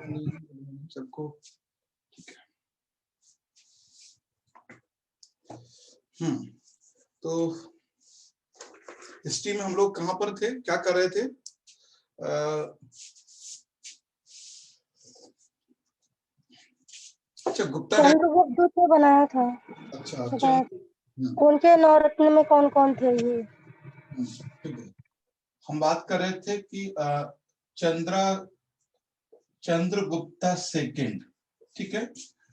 सबको ठीक है। तो हिस्ट्री में हम लोग कहाँ पर थे, क्या कर रहे थे? अच्छा, गुप्ता चंद्रगुप्त ने बनाया था। अच्छा, उनके नवरत्न में कौन कौन थे ये? ठीक है, हम बात कर रहे थे कि चंद्रगुप्ता सेकंड, ठीक है।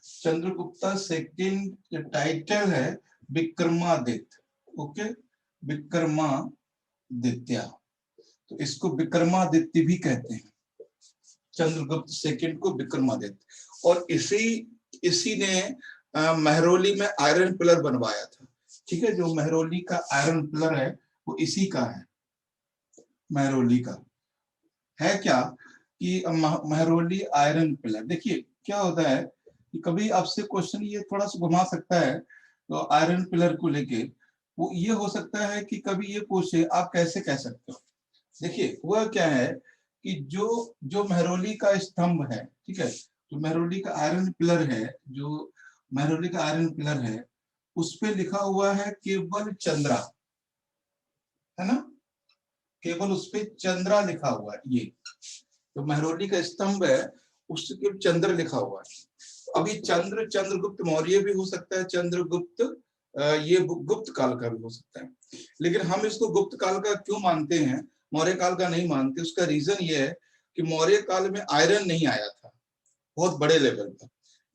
चंद्रगुप्ता सेकंड टाइटल है विक्रमादित्य, ओके, विक्रमादित्य, तो इसको विक्रमादित्य भी कहते हैं, चंद्रगुप्त सेकंड को विक्रमादित्य। और इसी ने महरौली में आयरन पिलर बनवाया था, ठीक है। जो महरौली का आयरन पिलर है वो इसी का है, महरौली का है क्या कि महरौली आयरन पिलर। देखिए क्या होता है कि कभी आपसे क्वेश्चन ये थोड़ा सा घुमा सकता है, तो आयरन पिलर को लेके वो ये हो सकता है कि कभी ये पूछे आप कैसे कह सकते हो। देखिए वह क्या है कि जो महरौली का स्तंभ है, ठीक है, जो महरौली का आयरन पिलर है, जो महरौली का आयरन पिलर है, उस पे लिखा हुआ है केवल चंद्रा, है ना, केवल उस पे चंद्रा लिखा हुआ है। ये जो महरौली का स्तंभ है उसके चंद्र लिखा हुआ है। अभी चंद्रगुप्त मौर्य भी हो सकता है, चंद्रगुप्त ये गुप्त काल का भी हो सकता है, लेकिन हम इसको गुप्त काल का क्यों मानते हैं, मौर्य काल का नहीं मानते? उसका रीजन ये है कि मौर्य काल में आयरन नहीं आया था बहुत बड़े लेवल पर,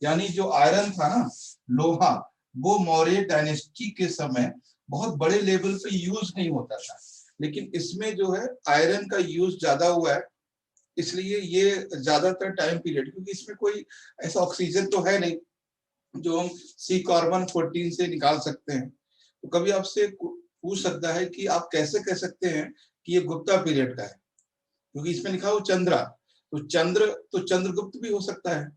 यानी जो आयरन था ना, लोहा, वो मौर्य डायनेस्टी के समय बहुत बड़े लेवल पे यूज नहीं होता था, लेकिन इसमें जो है आयरन का यूज ज्यादा हुआ है, इसलिए ये ज्यादातर टाइम पीरियड, क्योंकि इसमें कोई ऐसा ऑक्सीजन तो है नहीं जो हम सी कार्बन 14 से निकाल सकते हैं। तो कभी आपसे पूछ सकता है कि आप कैसे कह सकते हैं कि ये गुप्ता पीरियड का है, क्योंकि इसमें लिखा हो चंद्रा, तो चंद्रगुप्त भी हो सकता है,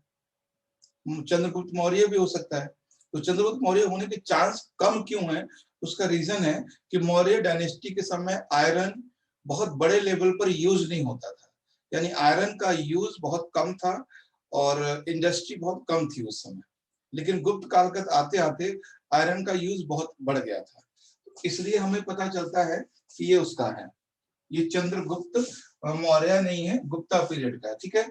चंद्रगुप्त मौर्य भी हो सकता है। तो चंद्रगुप्त मौर्य होने के चांस कम क्यों है? उसका रीजन है कि मौर्य डायनेस्टी के समय आयरन बहुत बड़े लेवल पर यूज नहीं होता था, यानी आयरन का यूज बहुत कम था और इंडस्ट्री बहुत कम थी उस समय, लेकिन गुप्त काल तक आते आते आयरन का यूज बहुत बढ़ गया था, इसलिए हमें पता चलता है कि ये उसका है, ये चंद्रगुप्त मौर्य नहीं है, गुप्ता पीरियड का, ठीक है।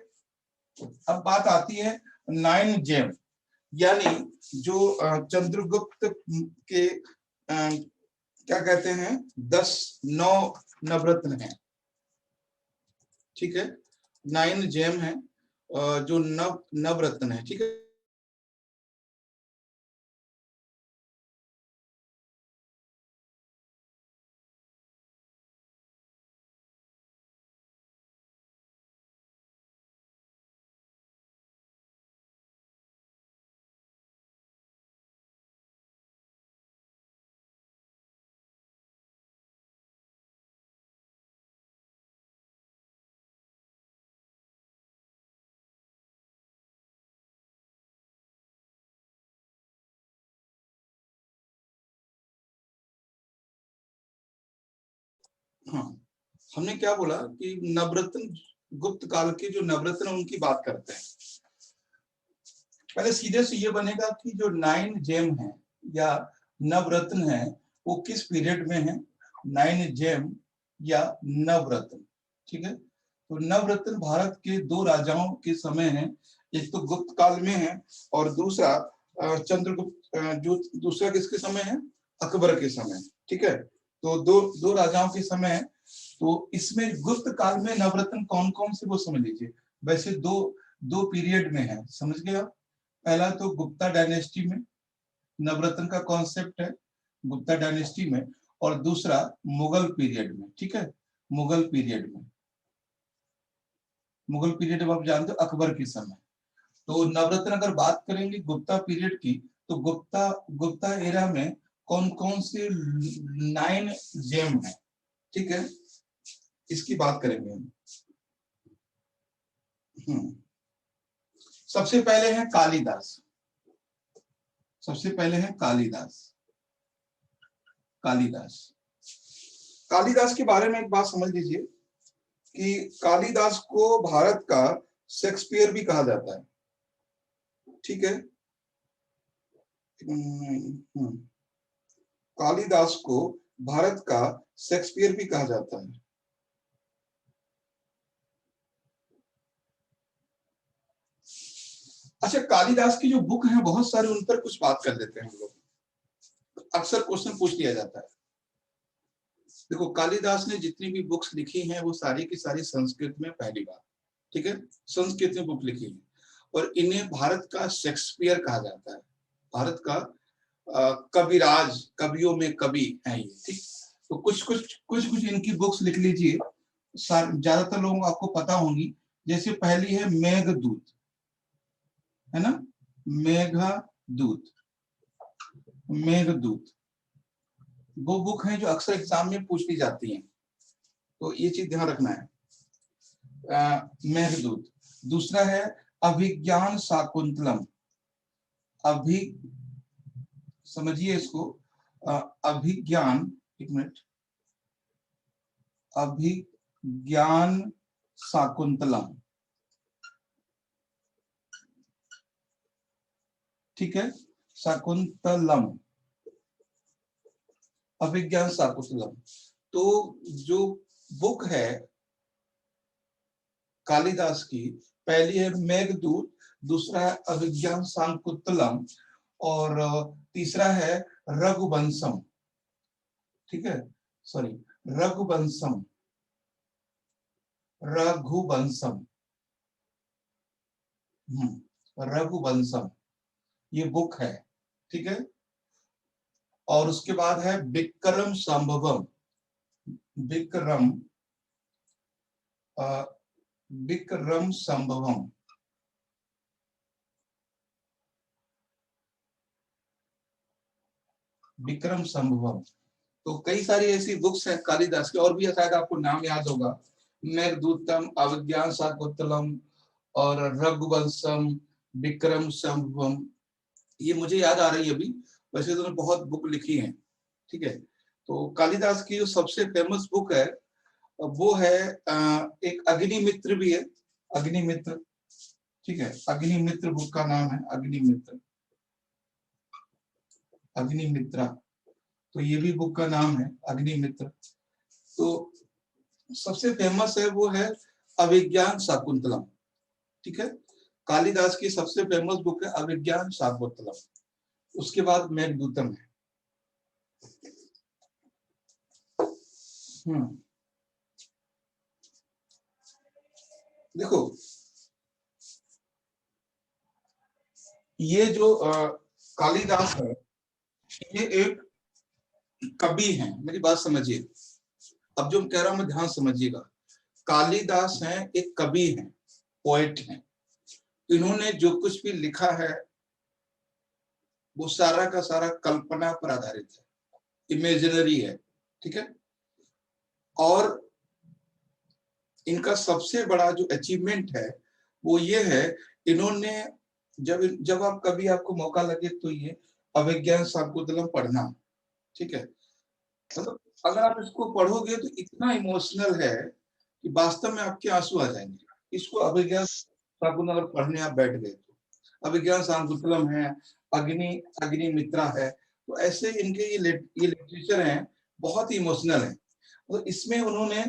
अब बात आती है 9 जेम, यानी जो चंद्रगुप्त के क्या कहते हैं 9 नवरत्न हैं, ठीक है, 9 जेम है, जो नवरत्न है, ठीक है। हाँ, हमने क्या बोला कि नवरत्न, गुप्त काल के जो नवरत्न उनकी बात करते हैं। पहले सीधे से ये बनेगा कि जो 9 जेम है या नवरत्न है वो किस पीरियड में है, 9 जेम या नवरत्न, ठीक है। तो नवरत्न भारत के 2 राजाओं के समय है, एक तो गुप्त काल में है और दूसरा चंद्रगुप्त, जो दूसरा किसके समय है, अकबर के समय, ठीक है। तो दो राजाओं के समय है। तो इसमें गुप्त काल में नवरत्न कौन कौन से वो समझ लीजिए, वैसे दो पीरियड में है, समझ गए आप। पहला तो गुप्ता डायनेस्टी में नवरत्न का कॉन्सेप्ट है, गुप्ता डायनेस्टी में, और दूसरा मुगल पीरियड में, ठीक है, मुगल पीरियड में। मुगल पीरियड अब आप जानते हो अकबर के समय। तो नवरत्न अगर बात करेंगे गुप्ता पीरियड की, तो गुप्ता एरा में कौन कौन से 9 जेम है, ठीक है, इसकी बात करेंगे हम। सबसे पहले है कालिदास, सबसे पहले है कालिदास। कालिदास के बारे में एक बात समझ लीजिए कि कालिदास को भारत का शेक्सपियर भी कहा जाता है, ठीक है। कालिदास को भारत का शेक्सपियर भी कहा जाता है। अच्छा, कालिदास की जो बुक है बहुत सारे, उन पर कुछ बात कर लेते हैं हम लोग। अक्सर क्वेश्चन पूछ लिया जाता है। देखो, कालिदास ने जितनी भी बुक्स लिखी हैं वो सारी की सारी संस्कृत में, पहली बार, ठीक है, संस्कृत में बुक लिखी है, और इन्हें भारत का शेक्सपियर कहा जाता है, भारत का कविराज, कवियों में कवि है ये, ठीक। तो कुछ इनकी बुक्स लिख लीजिए, ज्यादातर लोगों को आपको पता होंगी। जैसे पहली है मेघदूत, है ना, मेघदूत, मेघदूत वो बुक है जो अक्सर एग्जाम में पूछ ली जाती हैं, तो ये चीज ध्यान रखना है। मेघदूत। दूसरा है अभिज्ञान शाकुंतलम, अभि समझिए इसको, अभिज्ञान, एक मिनट, अभिज्ञान शाकुंतलम, ठीक है, शाकुंतलम, अभिज्ञान शाकुंतलम। तो जो बुक है कालिदास की, पहली है मेघदूत, दूसरा है अभिज्ञान शाकुंतलम, और तीसरा है रघुवंशम, ठीक है, सॉरी, रघुवंशम, रघुवंशम, रघुवंशम ये बुक है, ठीक है। और उसके बाद है विक्रम संभवम, विक्रम विक्रम संभवम, विक्रम संभवम। तो कई सारी ऐसी बुक्स हैं कालिदास की, और भी शायद आपको नाम याद होगा, मेघदूतम, अभिज्ञान शाकुंतलम और रघुवंशम, विक्रम संभवम, ये मुझे याद आ रही है अभी। वैसे तो बहुत बुक लिखी हैं, ठीक है। तो कालिदास की जो सबसे फेमस बुक है वो है एक अग्निमित्र भी है, अग्निमित्र, ठीक है, अग्निमित्र बुक का नाम है, अग्निमित्र, अग्निमित्रा, तो ये भी बुक का नाम है अग्निमित्र। तो सबसे फेमस है वो है अभिज्ञान शाकुंतलम, ठीक है, कालिदास की सबसे फेमस बुक है अभिज्ञान शाकुंतलम। उसके बाद मेघदूतम है। देखो, ये जो कालिदास है ये एक कवि है, मेरी बात समझिए। अब जो मैं कह रहा हूं मैं ध्यान समझिएगा। कालिदास हैं एक कवि हैं, पोएट हैं। इन्होंने जो कुछ भी लिखा है वो सारा का सारा कल्पना पर आधारित है, इमेजिनरी है, ठीक है। और इनका सबसे बड़ा जो अचीवमेंट है वो ये है, इन्होंने जब आप कभी आपको मौका लगे तो ये अभिज्ञान शाकुंतलम पढ़ना, ठीक है। मतलब अगर आप इसको पढ़ोगे तो इतना इमोशनल है कि वास्तव में आपके आंसू आ जाएंगे। इसको अभिज्ञान शाकुंतलम अगर पढ़ने आप बैठ गए तो, अभिज्ञान शाकुंतलम है, अग्निमित्रा है, तो ऐसे इनके ये लिटरेचर हैं, बहुत ही इमोशनल है। तो इसमें उन्होंने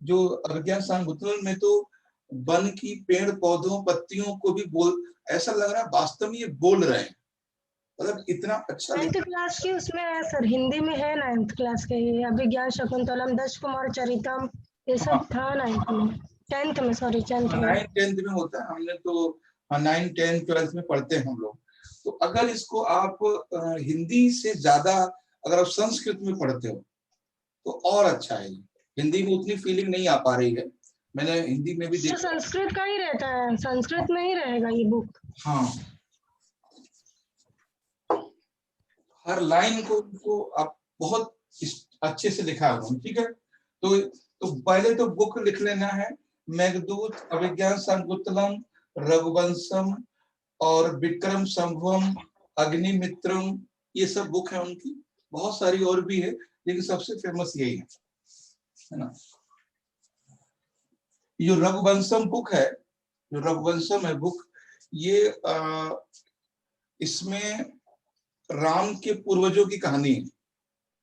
जो अभिज्ञान शाकुंतलम में तो वन की, पेड़ पौधों, पत्तियों को भी ऐसा लग रहा है वास्तव में ये बोल रहे हैं, मतलब इतना अच्छा। 9th क्लास की उसमें है सर, हिंदी में है 9th क्लास के, ये अभिज्ञान शाकुंतलम, दश कुमार चरितम, ये सब था 9th में, 10th में, सॉरी 10th में, 9th 10th में होता है, हमने तो 9th 10th 12th में पढ़ते हैं हम लोग। तो अगर इसको आप हिंदी से ज्यादा अगर आप संस्कृत में पढ़ते हो तो और अच्छा है। हिंदी में उतनी फीलिंग नहीं आ पा रही है, मैंने हिंदी में भी तो देखा। संस्कृत का ही रहता है, संस्कृत में ही रहेगा ये बुक। हाँ, हर लाइन को आप बहुत अच्छे से लिखा है, ठीक है। तो पहले तो बुक लिख लेना है, मेघदूत, अभिज्ञान शाकुंतलम, रघुवंशम और विक्रम संभवम, अग्निमित्रम, ये सब बुक है उनकी। बहुत सारी और भी है लेकिन सबसे फेमस यही है ना। ये जो रघुवंशम बुक है जो रघुवंशम है बुक, ये इसमें राम के पूर्वजों की कहानी है,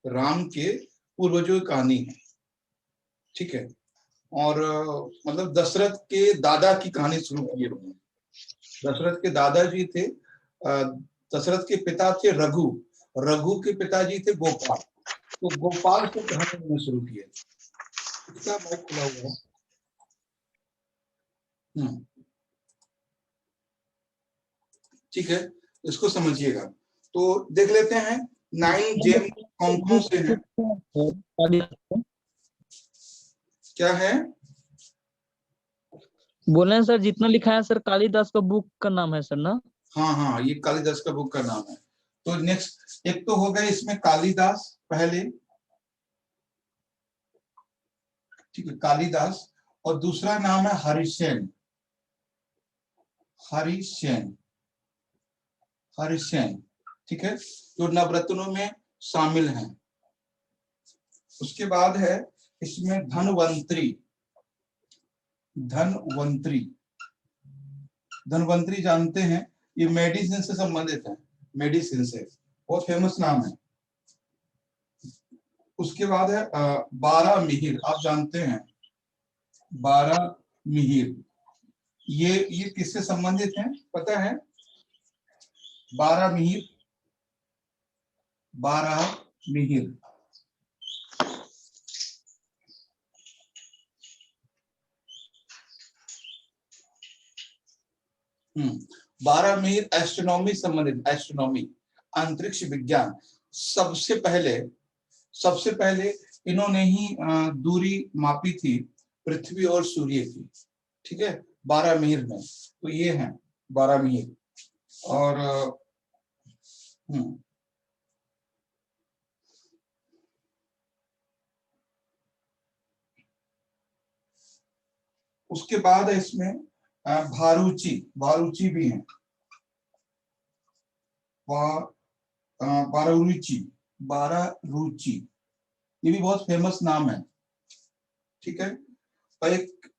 राम के पूर्वजों की कहानी है, ठीक है। और मतलब दशरथ के दादा की कहानी शुरू की है उन्होंने। दशरथ के दादाजी थे, दशरथ के पिता थे रघु, रघु के पिताजी थे गोपाल, तो गोपाल से कहानी उन्होंने शुरू की है। इसका माइक खुला हुआ है। ठीक है, इसको समझिएगा। तो देख लेते हैं 9 जेम कौन कौन से हैं। क्या है? बोले हैं सर, जितना लिखा है सर कालिदास का बुक का नाम है सर ना? हाँ हाँ, ये कालिदास का बुक का नाम है। तो नेक्स्ट एक तो हो गए इसमें कालिदास पहले, ठीक है, कालिदास। और दूसरा नाम है हरिसेन, हरिसेन, हरिसेन, ठीक है, जो नवरत्नों में शामिल हैं। उसके बाद है इसमें धनवंतरी, धनवंतरी, धनवंतरी जानते हैं, ये मेडिसिन से संबंधित है, मेडिसिन से, बहुत फेमस नाम है। उसके बाद है 12 मिहिर, आप जानते हैं 12 मिहिर, ये किससे संबंधित है पता है? 12 मिहिर, 12 मिहिर, हम्म, 12 मिहिर एस्ट्रोनॉमी संबंधित, एस्ट्रोनॉमी, अंतरिक्ष विज्ञान। सबसे पहले इन्होंने ही दूरी मापी थी पृथ्वी और सूर्य की, ठीक है, 12 मिहिर में। तो ये हैं 12 मिहिर। और उसके बाद है इसमें भारूची, भारूची भी हैं, बारारुचि, बारारुचि, ये भी बहुत फेमस नाम है, ठीक है। और एक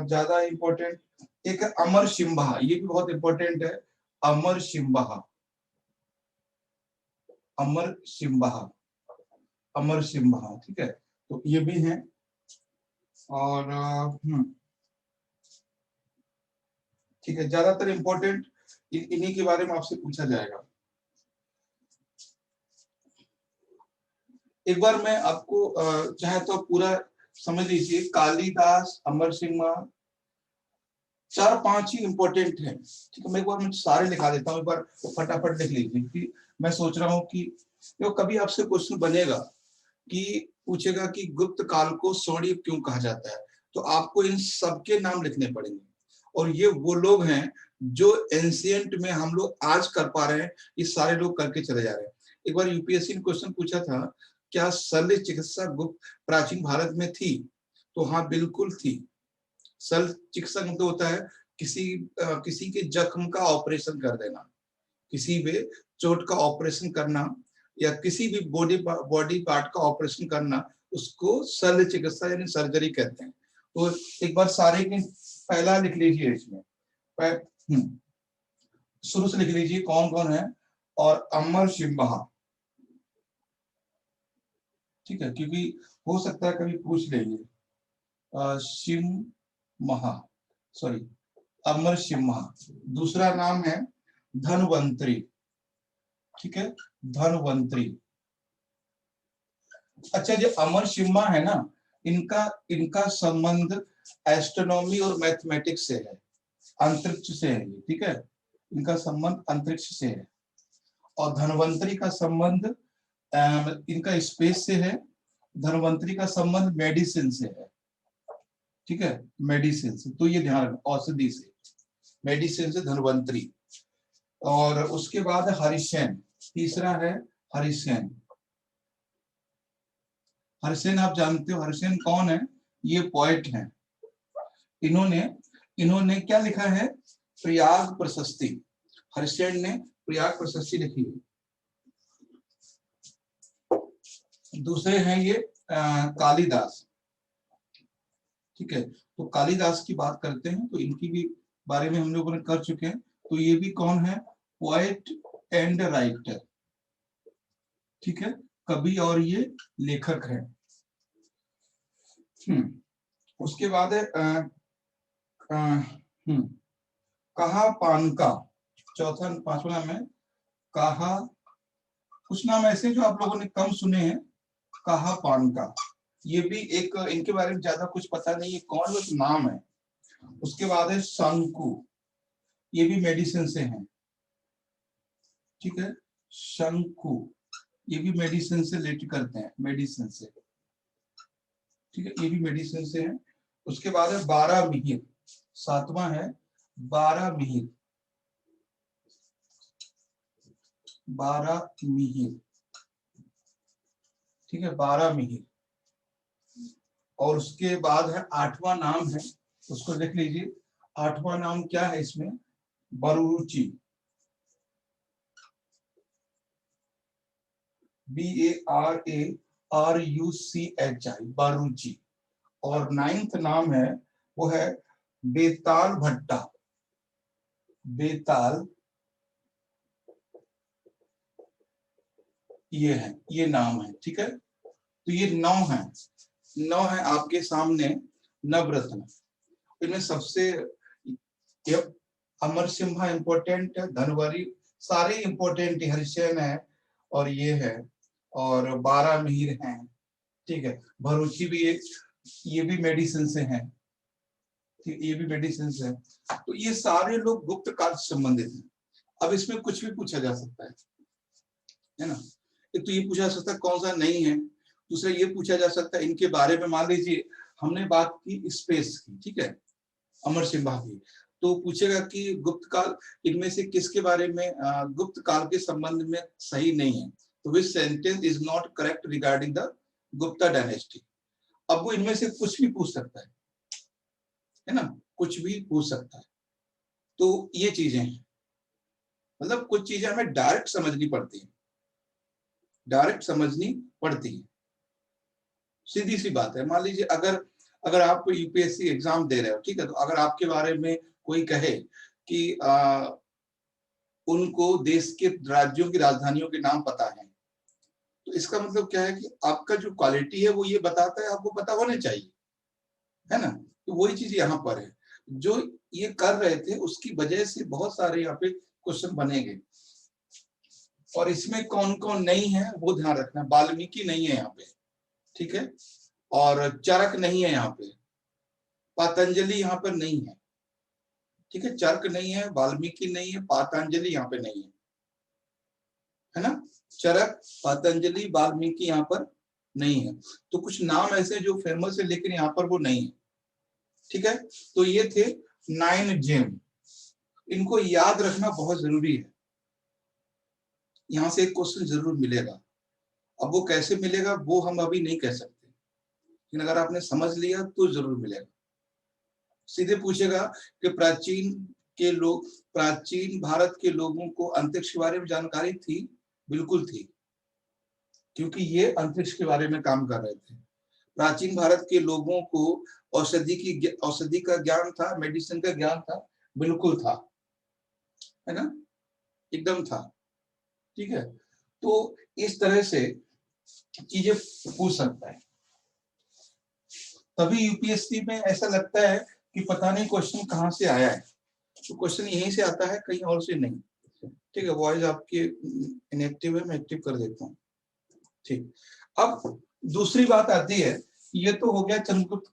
ज्यादा इंपॉर्टेंट एक है अमर सिम्हा, ये भी बहुत इंपॉर्टेंट है, अमर सिम्हा, अमर सिम्हा, अमर सिम्हा, ठीक है। तो ये भी हैं। और ठीक है, ज्यादातर इंपॉर्टेंट इन्हीं के बारे में आपसे पूछा जाएगा। एक बार मैं आपको चाहे तो पूरा समझ लीजिए, कालिदास, अमर सिम्हा, 4-5 ही इंपॉर्टेंट है, ठीक है। मैं एक बार मैं सारे लिखा देता हूँ, एक बार फटाफट लिख लीजिए कि मैं सोच रहा हूँ कि तो कभी आपसे क्वेश्चन बनेगा कि पूछेगा कि गुप्त काल को स्वर्ण क्यों कहा जाता है, तो आपको इन सबके नाम लिखने पड़ेंगे। और ये वो लोग हैं जो एंशिएंट में हम लोग आज कर पा रहे हैं, ये सारे लोग करके चले जा रहे हैं। एक बार यूपीएससी ने क्वेश्चन पूछा था, क्या शल्य चिकित्सा गुप्त प्राचीन भारत में थी? तो हाँ, बिल्कुल थी। शल्य चिकित्सा मतलब होता है किसी के जख्म का ऑपरेशन कर देना, किसी भी चोट का ऑपरेशन करना, या किसी भी बॉडी पार्ट का ऑपरेशन करना, उसको शल्य चिकित्सा यानी सर्जरी कहते हैं। तो एक बार सारे के पहला लिख लीजिए, इसमें शुरू से लिख लीजिए कौन कौन है। और अमर सिम्हा, ठीक है, क्योंकि हो सकता है कभी पूछ लेंगे। सिम्हा, सॉरी, अमर सिम्हा। दूसरा नाम है धनवंतरी, ठीक है, धनवंतरी। अच्छा, जो अमर सिम्हा है ना, इनका संबंध एस्ट्रोनॉमी और मैथमेटिक्स से है, अंतरिक्ष से है, ठीक है, इनका संबंध अंतरिक्ष से है। और धनवंतरी का संबंध इनका स्पेस से है, धनवंतरी का संबंध मेडिसिन से है, ठीक है, मेडिसिन से। तो ये ध्यान रखना, औषधि से, मेडिसिन से धनवंतरी। और उसके बाद है हरिसेन, तीसरा है हरिसेन। हरिसेन आप जानते हो, हरिसेन कौन है? ये पोएट हैं। इन्होंने क्या लिखा है? प्रयाग प्रशस्ति, हरिसेन ने प्रयाग प्रशस्ति लिखी है। दूसरे हैं ये कालिदास, ठीक है। तो कालिदास की बात करते हैं तो इनकी भी बारे में हम लोगों ने कर चुके हैं। तो ये भी कौन है, पोएट एंड राइटर, ठीक है, कवि और ये लेखक है। उसके बाद है कहा पानका, चौथा पांचवा नाम है कहा, कुछ नाम ऐसे जो आप लोगों ने कम सुने हैं, कहा पानका, ये भी एक, इनके बारे में ज्यादा कुछ पता नहीं है कौन, बस नाम है। उसके बाद है शंकु, ये भी मेडिसिन से हैं, ठीक है, शंकु ये भी मेडिसिन से रिलेट करते हैं, मेडिसिन से, ठीक है, ये भी मेडिसिन से है। उसके बाद है 12 मिहिर, सातवां है 12 मिहिर, 12 मिहिर, ठीक है, 12 मिहिर। और उसके बाद है 8वां नाम है, उसको देख लीजिए, 8वां नाम क्या है इसमें, बरुचि, BARARUCHI, बारूची। और 9th नाम है वो है बेताल भट्टा, बेताल, ये है, ये नाम है, ठीक है। तो ये 9 है, 9 है आपके सामने नवरत्न। इनमें सबसे अमर सिम्हा इंपॉर्टेंट है, धनवरी सारे इंपॉर्टेंट, हरिशयन है और ये है, और 12 मिहिर हैं, ठीक है। भरूची भी एक, ये भी मेडिसिन से हैं, ठीक, ये भी मेडिसिन से है। तो ये सारे लोग गुप्त काल से संबंधित हैं। अब इसमें कुछ भी पूछा जा सकता है ना। एक तो ये पूछा जा सकता है कौन सा नहीं है, दूसरा ये पूछा जा सकता है इनके बारे में, मान लीजिए हमने बात की स्पेस की, ठीक है, अमर सिम्हा की, तो पूछेगा कि गुप्त काल इनमें से किसके बारे में गुप्त काल के संबंध में सही नहीं है, तो विच sentence is not correct regarding the Gupta dynasty. अब वो इनमें से कुछ भी पूछ सकता है ना, कुछ भी पूछ सकता है। तो ये चीजें हैं, मतलब कुछ चीजें हमें डायरेक्ट समझनी पड़ती है, डायरेक्ट समझनी पड़ती है, सीधी सी बात है। मान लीजिए अगर आप यूपीएससी एग्जाम दे रहे हो, ठीक है, तो अगर आपके बारे में कोई कहे कि उनको देश के राज्यों की राजधानियों के नाम पता है, तो इसका मतलब क्या है कि आपका जो क्वालिटी है वो ये बताता है, आपको पता होने चाहिए, है ना। तो वही चीज यहाँ पर है, जो ये कर रहे थे उसकी वजह से बहुत सारे यहाँ पे क्वेश्चन बनेंगे। और इसमें कौन कौन नहीं है वो ध्यान रखना, वाल्मीकि नहीं है यहाँ पे, ठीक है, और चरक नहीं है यहाँ पे, पतंजलि यहाँ पर नहीं है, ठीक है, चरक नहीं है, वाल्मीकि नहीं है, पतंजलि यहाँ पे नहीं है ना, चरक पतंजलि वाल्मीकि यहाँ पर नहीं है। तो कुछ नाम ऐसे जो फेमस है लेकिन यहाँ पर वो नहीं है, ठीक है। तो ये थे 9 जेम, इनको याद रखना बहुत जरूरी है, यहाँ से एक क्वेश्चन जरूर मिलेगा। अब वो कैसे मिलेगा वो हम अभी नहीं कह सकते, लेकिन अगर आपने समझ लिया तो जरूर मिलेगा। सीधे पूछेगा कि प्राचीन भारत के लोगों को अंतरिक्ष के बारे में जानकारी थी, बिल्कुल थी, क्योंकि ये अंतरिक्ष के बारे में काम कर रहे थे। प्राचीन भारत के लोगों को औषधि का ज्ञान था, मेडिसिन का ज्ञान था, बिल्कुल था, है ना, एकदम था, ठीक है। तो इस तरह से चीजें पूछ सकता है, तभी यूपीएससी में ऐसा लगता है कि पता नहीं क्वेश्चन कहाँ से आया है, तो क्वेश्चन यहीं से आता है, कहीं और से नहीं, ठीक है। वॉइस आपकी इनएक्टिव है, मैं एक्टिव कर देता हूँ, ठीक। अब दूसरी बात आती है, ये तो हो गया चंद्रगुप्त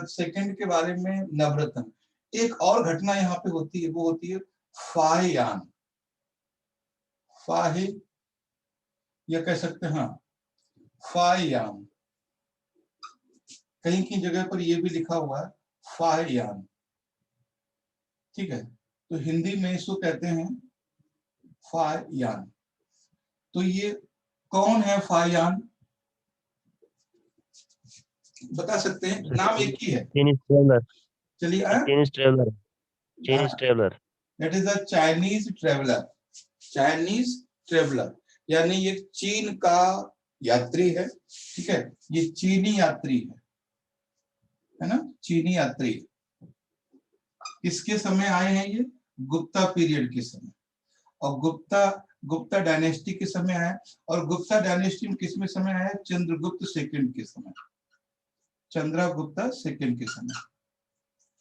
सेकंड के बारे में, नवरत्न। एक और घटना यहाँ पे होती है, वो होती है फाहयान, फाहे या कह सकते हैं हाँ फाहयान, कहीं की जगह पर ये भी लिखा हुआ है फाहयान, ठीक है। तो हिंदी में इसको कहते हैं फाहयान। तो ये कौन है फाहयान, बता सकते हैं, नाम एक ही है, Chinese traveler. चलिए Chinese traveler. Chinese traveler. That is a Chinese traveller, Chinese traveller, यानी ये चीन का यात्री है, ठीक है, ये चीनी यात्री है ना, चीनी यात्री। किसके समय आए हैं ये? गुप्ता पीरियड के समय, और गुप्ता डायनेस्टी के समय आया। और गुप्ता डायनेस्टी में किस में समय आया? चंद्रगुप्त सेकंड के समय, चंद्रगुप्ता सेकंड के समय,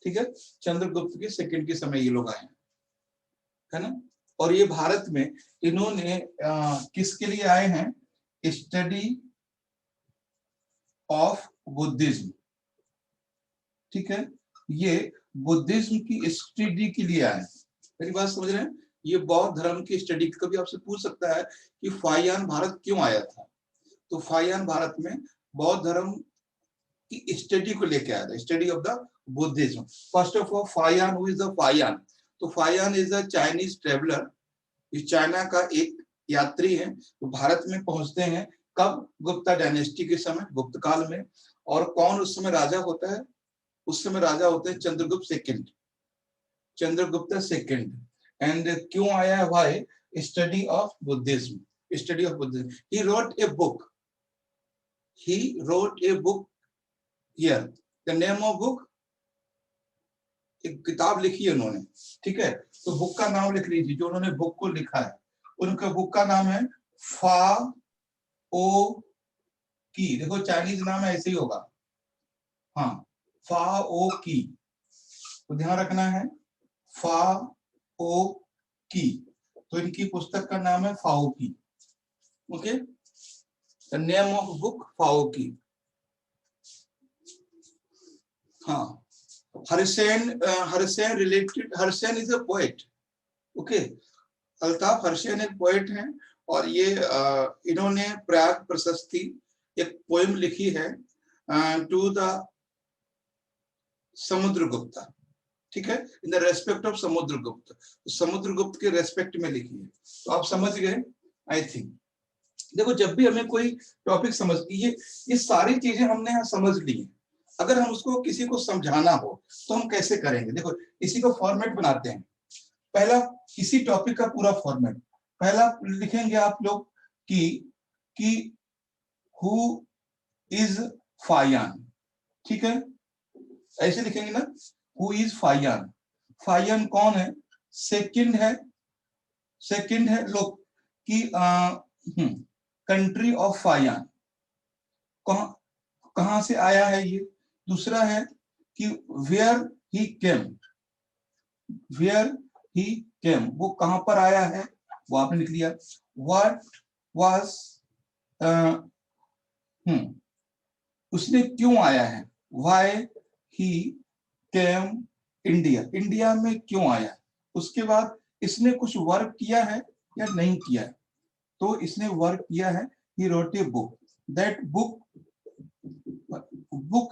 ठीक है, चंद्रगुप्त के सेकंड के समय ये लोग आए हैं, है ना। और ये भारत में इन्होंने किसके लिए आए हैं? स्टडी ऑफ बुद्धिज्म, ठीक है, ये बुद्धिज्म की स्टडी के लिए आए। मेरी बात समझ रहे हैं? ये बौद्ध धर्म की स्टडी। कभी आपसे पूछ सकता है कि फाहियान भारत क्यों आया था, तो फाहियान भारत में बौद्ध धर्म की स्टडी को लेके आया था, study of the Buddhism. First of all Fahien, who is the Fahien? तो Fahien is a Chinese traveller, ये चाइना का एक यात्री है, तो भारत में पहुंचते हैं कब? गुप्ता डायनेस्टी के समय, गुप्त काल में। और कौन उस समय राजा होता है? उस समय राजा होते हैं Chandragupta second, Chandragupta second. And क्यों आया है भाई? Study of Buddhism, study of Buddhism. He wrote a book, he wrote a book here, the name of book, एक किताब लिखी है उन्होंने, ठीक है। तो बुक का नाम लिख लीजिए, जो उन्होंने बुक को लिखा है, उनका बुक का नाम है फा ओ की। देखो चाइनीज नाम है, ऐसे ही होगा, हाँ, फा ओ की, तो ध्यान रखना है, फा ओ की। तो इनकी पुस्तक का नाम है फाओ की, okay. The name of book फाओ की, हाँ। Harisena related, Harisena is a poet, okay. Altaf Harisena एक पोएट हैं, और ये इन्होंने प्रयाग प्रशस्ति एक पोएम लिखी है टू द समुद्रगुप्ता, ठीक है, in the respect of Samudragupta. तो समुद्रगुप्त के रेस्पेक्ट में लिखी है, तो आप समझ गए आई थिंक। देखो जब भी हमें कोई टॉपिक समझ, ये सारी चीजें हमने यहाँ समझ ली है। अगर हम उसको किसी को समझाना हो तो हम कैसे करेंगे? देखो इसी को फॉर्मेट बनाते हैं। पहला, किसी टॉपिक का पूरा फॉर्मेट, पहला लिखेंगे आप लोग कि हु इज फाहियान, ठीक है, ऐसे लिखेंगे ना, हु इज फाहियान। फाहियान कौन है? सेकंड है लोग कि कंट्री ऑफ फाहियान, कहां से आया है ये। दूसरा है कि वेयर ही केम, वो कहां पर आया है, वो आपने लिख लिया। व्हाट वाज, उसने क्यों आया है, why he came India, India में क्यों आया। उसके बाद इसने कुछ वर्क किया है या नहीं किया है, तो इसने वर्क किया है, he wrote a book, that book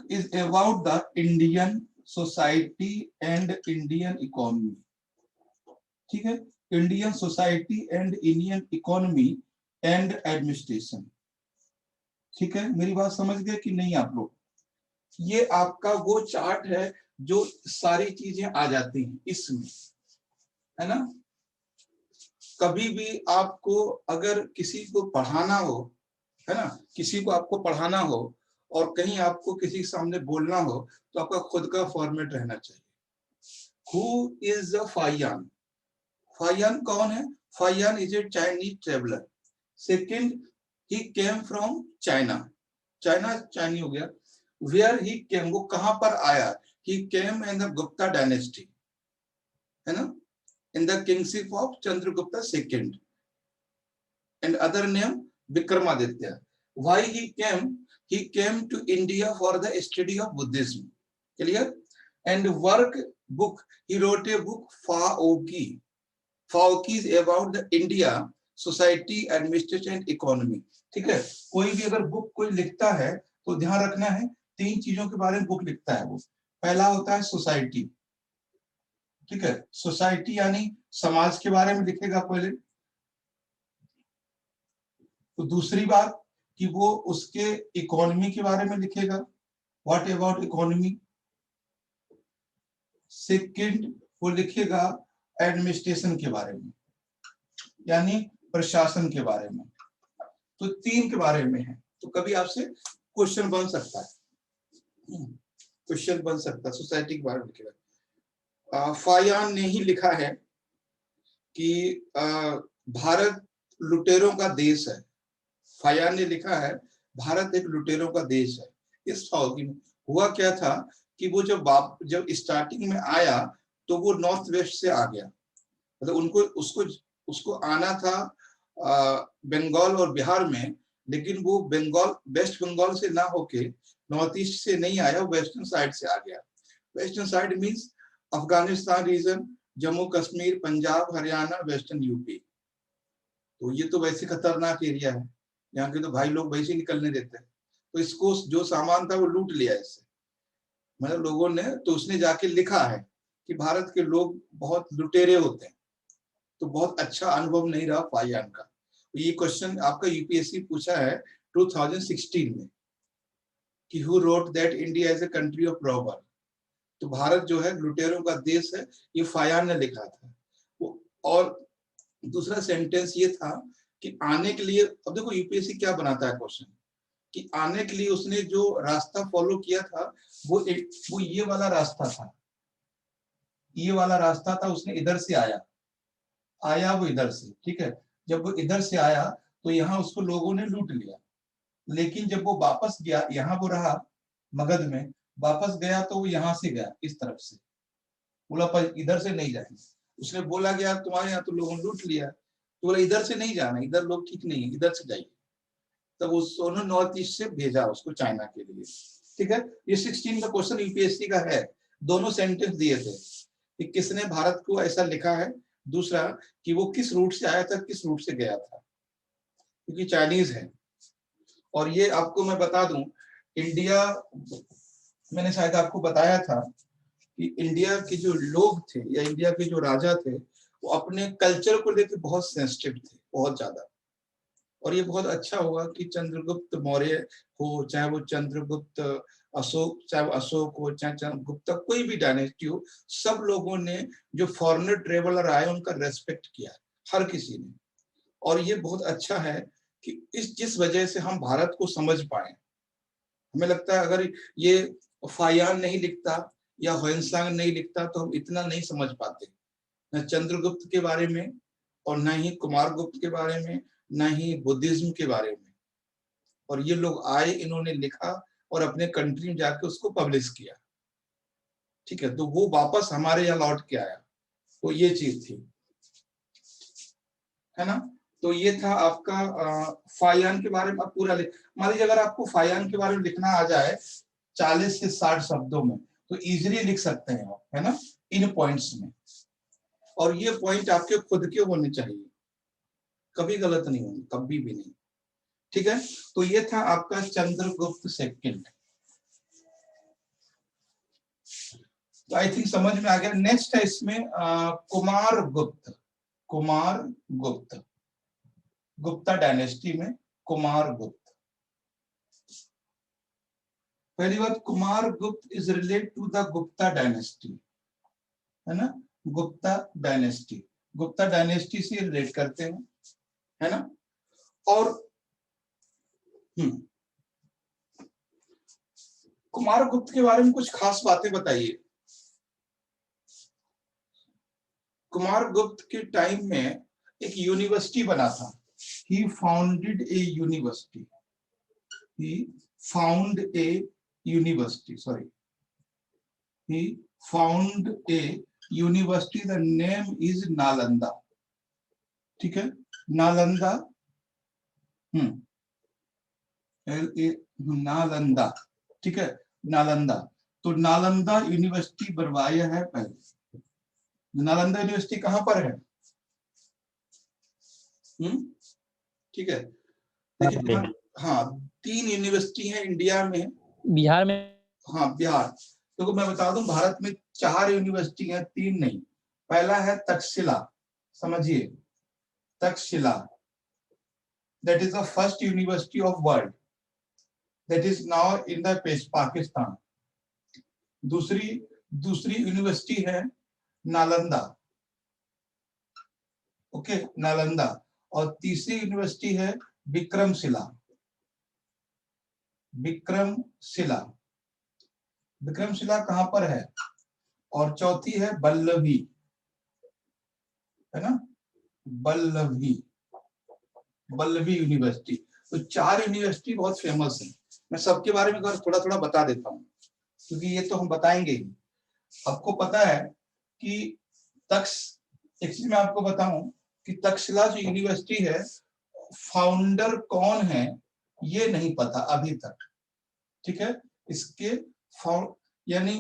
is about the Indian society and Indian economy, ठीक है, Indian society and Indian economy and administration, ठीक है। मेरी बात समझ गए कि नहीं आप लोग? ये आपका वो चार्ट है जो सारी चीजें आ जाती हैं इसमें, है ना। कभी भी आपको अगर किसी को पढ़ाना हो, है ना, किसी को आपको पढ़ाना हो और कहीं आपको किसी के सामने बोलना हो, तो आपका खुद का फॉर्मेट रहना चाहिए। Who is the Fahien? Fahien कौन है? Fahien is a Chinese traveller. Second, he came from China, China चाइनी हो गया। वेयर ही केम, वो कहां पर आया, he came in the Gupta dynasty, है ना, in the kingship of Chandragupta II, and other name Vikramaditya. Why he came? He came to India for the study of Buddhism. Clear? And work book, he wrote a book Faoki. Faoki is about the India society, administration and economy. ठीक है, कोई भी अगर book कोई लिखता है तो ध्यान रखना है, तीन चीजों के बारे में बुक लिखता है वो। पहला होता है सोसाइटी, ठीक है, सोसाइटी यानी समाज के बारे में लिखेगा पहले। तो दूसरी बात कि वो उसके इकोनॉमी के बारे में लिखेगा, व्हाट अबाउट इकोनॉमी। सेकंड, वो लिखेगा एडमिनिस्ट्रेशन के बारे में, यानी प्रशासन के बारे में। तो तीन के बारे में है। तो कभी आपसे क्वेश्चन बन सकता है, सोसाइटी के बारे में लिखेगा। फायान ने ही लिखा है कि भारत लुटेरों का देश है। फायान ने लिखा है भारत एक लुटेरों का देश है। इस साउदी में हुआ क्या था कि वो जब स्टार्टिंग में आया तो वो नॉर्थ वेस्ट से आ गया, मतलब उनको उसको आना था बंगाल और बिहार में, लेकिन वो वेस्ट बंगाल से ना होके नॉर्थ ईस्ट से नहीं आया, वेस्टर्न साइड से आ गया। Western side means Afghanistan region, Jammu Kashmir, Punjab, Haryana, western UP. तो ये तो वैसे खतरनाक एरिया है, यहाँ के तो भाई लोग वैसे निकलने देते हैं। तो इसको जो सामान था वो लूट लिया इससे, मतलब लोगों ने। तो उसने जाके लिखा है कि भारत के लोग बहुत लुटेरे होते हैं। तो बहुत अच्छा अनुभव नहीं रहा फायान का। तो ये क्वेश्चन आपका यूपीएससी पूछा है 2016 में कि who wrote that India is a country of robber. तो भारत जो है लुटेरों का देश है, ये फायान ने लिखा था। और दूसरा सेंटेंस ये था कि आने के लिए, अब देखो यूपीएससी क्या बनाता है क्वेश्चन, कि आने के लिए उसने जो रास्ता फॉलो किया था वो ये वाला रास्ता था, ये वाला रास्ता था। उसने इधर से आया वो इधर से, ठीक है। जब वो इधर से आया तो यहाँ उसको लोगों ने लूट लिया, लेकिन जब वो वापस गया, यहाँ वो रहा मगध में, वापस गया तो वो यहाँ से गया इस तरफ से, बोला पर इधर से नहीं जाएंगे। उसने बोला गया तुम्हारे यहाँ तो लोगों ने लूट लिया, तो बोला इधर से नहीं जाना, इधर लोग ठीक नहीं है, इधर से जाइए। तब उन्होंने नॉर्थ ईस्ट से भेजा उसको चाइना के लिए, ठीक है। ये 16 का क्वेश्चन यूपीएससी का है। दोनों सेंटेंस दिए थे कि किसने भारत को ऐसा लिखा है, दूसरा कि वो किस रूट से आया था, किस रूट से गया था, क्योंकि चाइनीज है। और ये आपको मैं बता दूं, इंडिया, मैंने शायद आपको बताया था कि इंडिया के जो लोग थे या इंडिया के जो राजा थे वो अपने कल्चर को लेकर बहुत सेंसिटिव थे, बहुत ज्यादा। और ये बहुत अच्छा हुआ कि चंद्रगुप्त मौर्य हो, चाहे वो चंद्रगुप्त अशोक, चाहे वो अशोक हो, चाहे चंद्रगुप्त, कोई भी डायनेस्टी हो, सब लोगों ने जो फॉरेनर ट्रेवलर आए उनका रेस्पेक्ट किया, हर किसी ने। और ये बहुत अच्छा है कि जिस वजह से हम भारत को समझ पाए। हमें लगता है अगर ये फायान नहीं लिखता या ह्वेनसांग नहीं लिखता तो हम इतना नहीं समझ पाते, न चंद्रगुप्त के बारे में और न ही कुमारगुप्त के बारे में, न ही बुद्धिज्म के बारे में। और ये लोग आए, इन्होंने लिखा और अपने कंट्री में जाके उसको पब्लिश किया, ठीक है। तो वो वापस हमारे यहाँ लौट के आया, तो ये चीज थी, है ना। तो ये था आपका फायान के बारे में। अब पूरा मान लीजिए अगर आपको फायान के बारे में लिखना आ जाए 40 से 60 शब्दों में तो इजीली लिख सकते हैं आप, है ना, इन पॉइंट्स में। और ये पॉइंट आपके खुद के होने चाहिए, कभी गलत नहीं होंगे, कभी भी नहीं, ठीक है। तो ये था आपका चंद्रगुप्त सेकंड। तो आई थिंक समझ में आ गया। नेक्स्ट है इसमें कुमारगुप्त। कुमारगुप्त, गुप्ता डायनेस्टी में कुमारगुप्त। पहली बात, Kumaragupta is related to the Gupta dynasty, है ना। गुप्ता डायनेस्टी, गुप्ता डायनेस्टी से रिलेट करते हैं, है ना। और कुमारगुप्त के बारे में कुछ खास बातें बताइए। कुमारगुप्त के टाइम में एक यूनिवर्सिटी बना था। He founded a university. He found a university. Sorry. He found a university. The name is Nalanda. ठीक है, नालंदा। नालंदा, ठीक है, नालंदा। तो नालंदा यूनिवर्सिटी बनवाया है पहले। नालंदा यूनिवर्सिटी कहां पर है? ठीक है, देखिए, हाँ 3 यूनिवर्सिटी है इंडिया में, बिहार में। हाँ बिहार। तो मैं बता दूं भारत में 4 यूनिवर्सिटी है, 3 नहीं। पहला है तक्षशिला, समझिए, Takshashila, that is the first university of world, that is now in the Pakistan. दूसरी यूनिवर्सिटी है नालंदा, ओके, नालंदा। और तीसरी यूनिवर्सिटी है विक्रमशिला। विक्रमशिला, विक्रमशिला कहां पर है? और चौथी है बल्लभी, है ना, बल्लभी, बल्लभी यूनिवर्सिटी। तो 4 यूनिवर्सिटी बहुत फेमस है। मैं सबके बारे में थोड़ा थोड़ा बता देता हूँ, क्योंकि ये तो हम बताएंगे ही। आपको पता है कि एक चीज मैं आपको बताऊं कि तक्षशिला जो यूनिवर्सिटी है, फाउंडर कौन है ये नहीं पता अभी तक, ठीक है। इसके यानी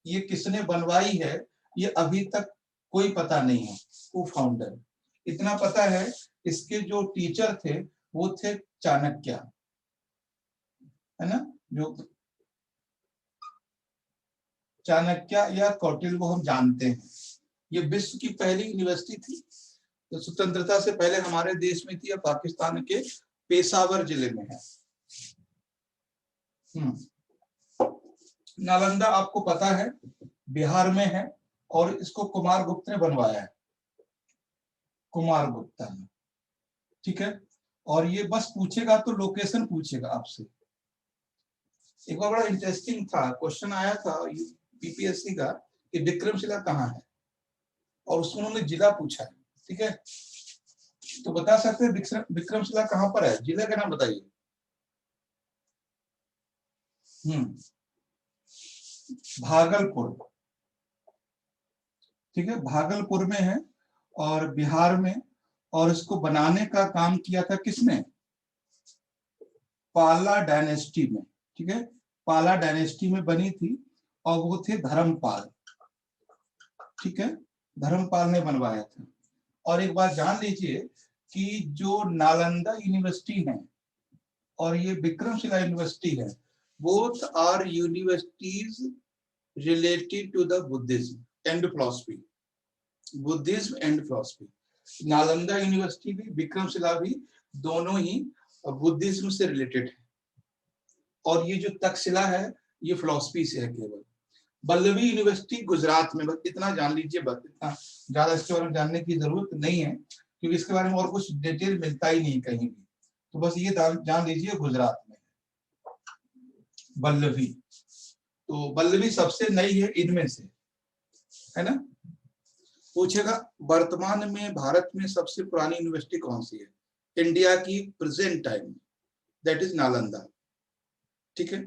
ये किसने बनवाई है ये अभी तक कोई पता नहीं है, वो फाउंडर। इतना पता है इसके जो टीचर थे वो थे चाणक्य, है ना, जो चाणक्य या कौटिल्य वो हम जानते हैं। ये विश्व की पहली यूनिवर्सिटी थी, तो स्वतंत्रता से पहले हमारे देश में थी, या पाकिस्तान के पेशावर जिले में है। नालंदा आपको पता है बिहार में है, और इसको कुमारगुप्त ने बनवाया है, कुमारगुप्ता ने, ठीक है। और ये बस पूछेगा तो लोकेशन पूछेगा आपसे। एक बार बड़ा इंटरेस्टिंग था, क्वेश्चन आया था पीपीएससी का कि विक्रमशिला कहाँ है, और उसमें उन्होंने जिला पूछा है, ठीक है। तो बता सकते हैं विक्रमशिला कहाँ पर है, जिले का नाम बताइए। भागलपुर, ठीक है, भागलपुर में है और बिहार में। और इसको बनाने का काम किया था किसने, पाला डायनेस्टी में, ठीक है, पाला डायनेस्टी में बनी थी, और वो थे धर्मपाल, ठीक है, धर्मपाल ने बनवाया था। और एक बात जान लीजिए कि जो नालंदा यूनिवर्सिटी है और ये विक्रमशिला यूनिवर्सिटी है, both are universities related to the Buddhism and philosophy, Buddhism and philosophy. Nalanda university भी विक्रमशिला भी दोनों ही बुद्धिज्म से रिलेटेड है, और ये जो तक्षशिला है ये फिलॉसफी से है केवल। बल्लभी यूनिवर्सिटी गुजरात में, बस इतना जान लीजिए, बस इतना, ज्यादा इसके बारे में जानने की जरूरत नहीं है, क्योंकि इसके बारे में और कुछ डिटेल मिलता ही नहीं कहीं भी। तो बस ये जान लीजिए गुजरात में बल्लभी। तो बल्लभी सबसे नई है इनमें से, है ना। पूछेगा वर्तमान में भारत में सबसे पुरानी यूनिवर्सिटी कौन सी है, इंडिया की present time, that is Nalanda, ठीक है।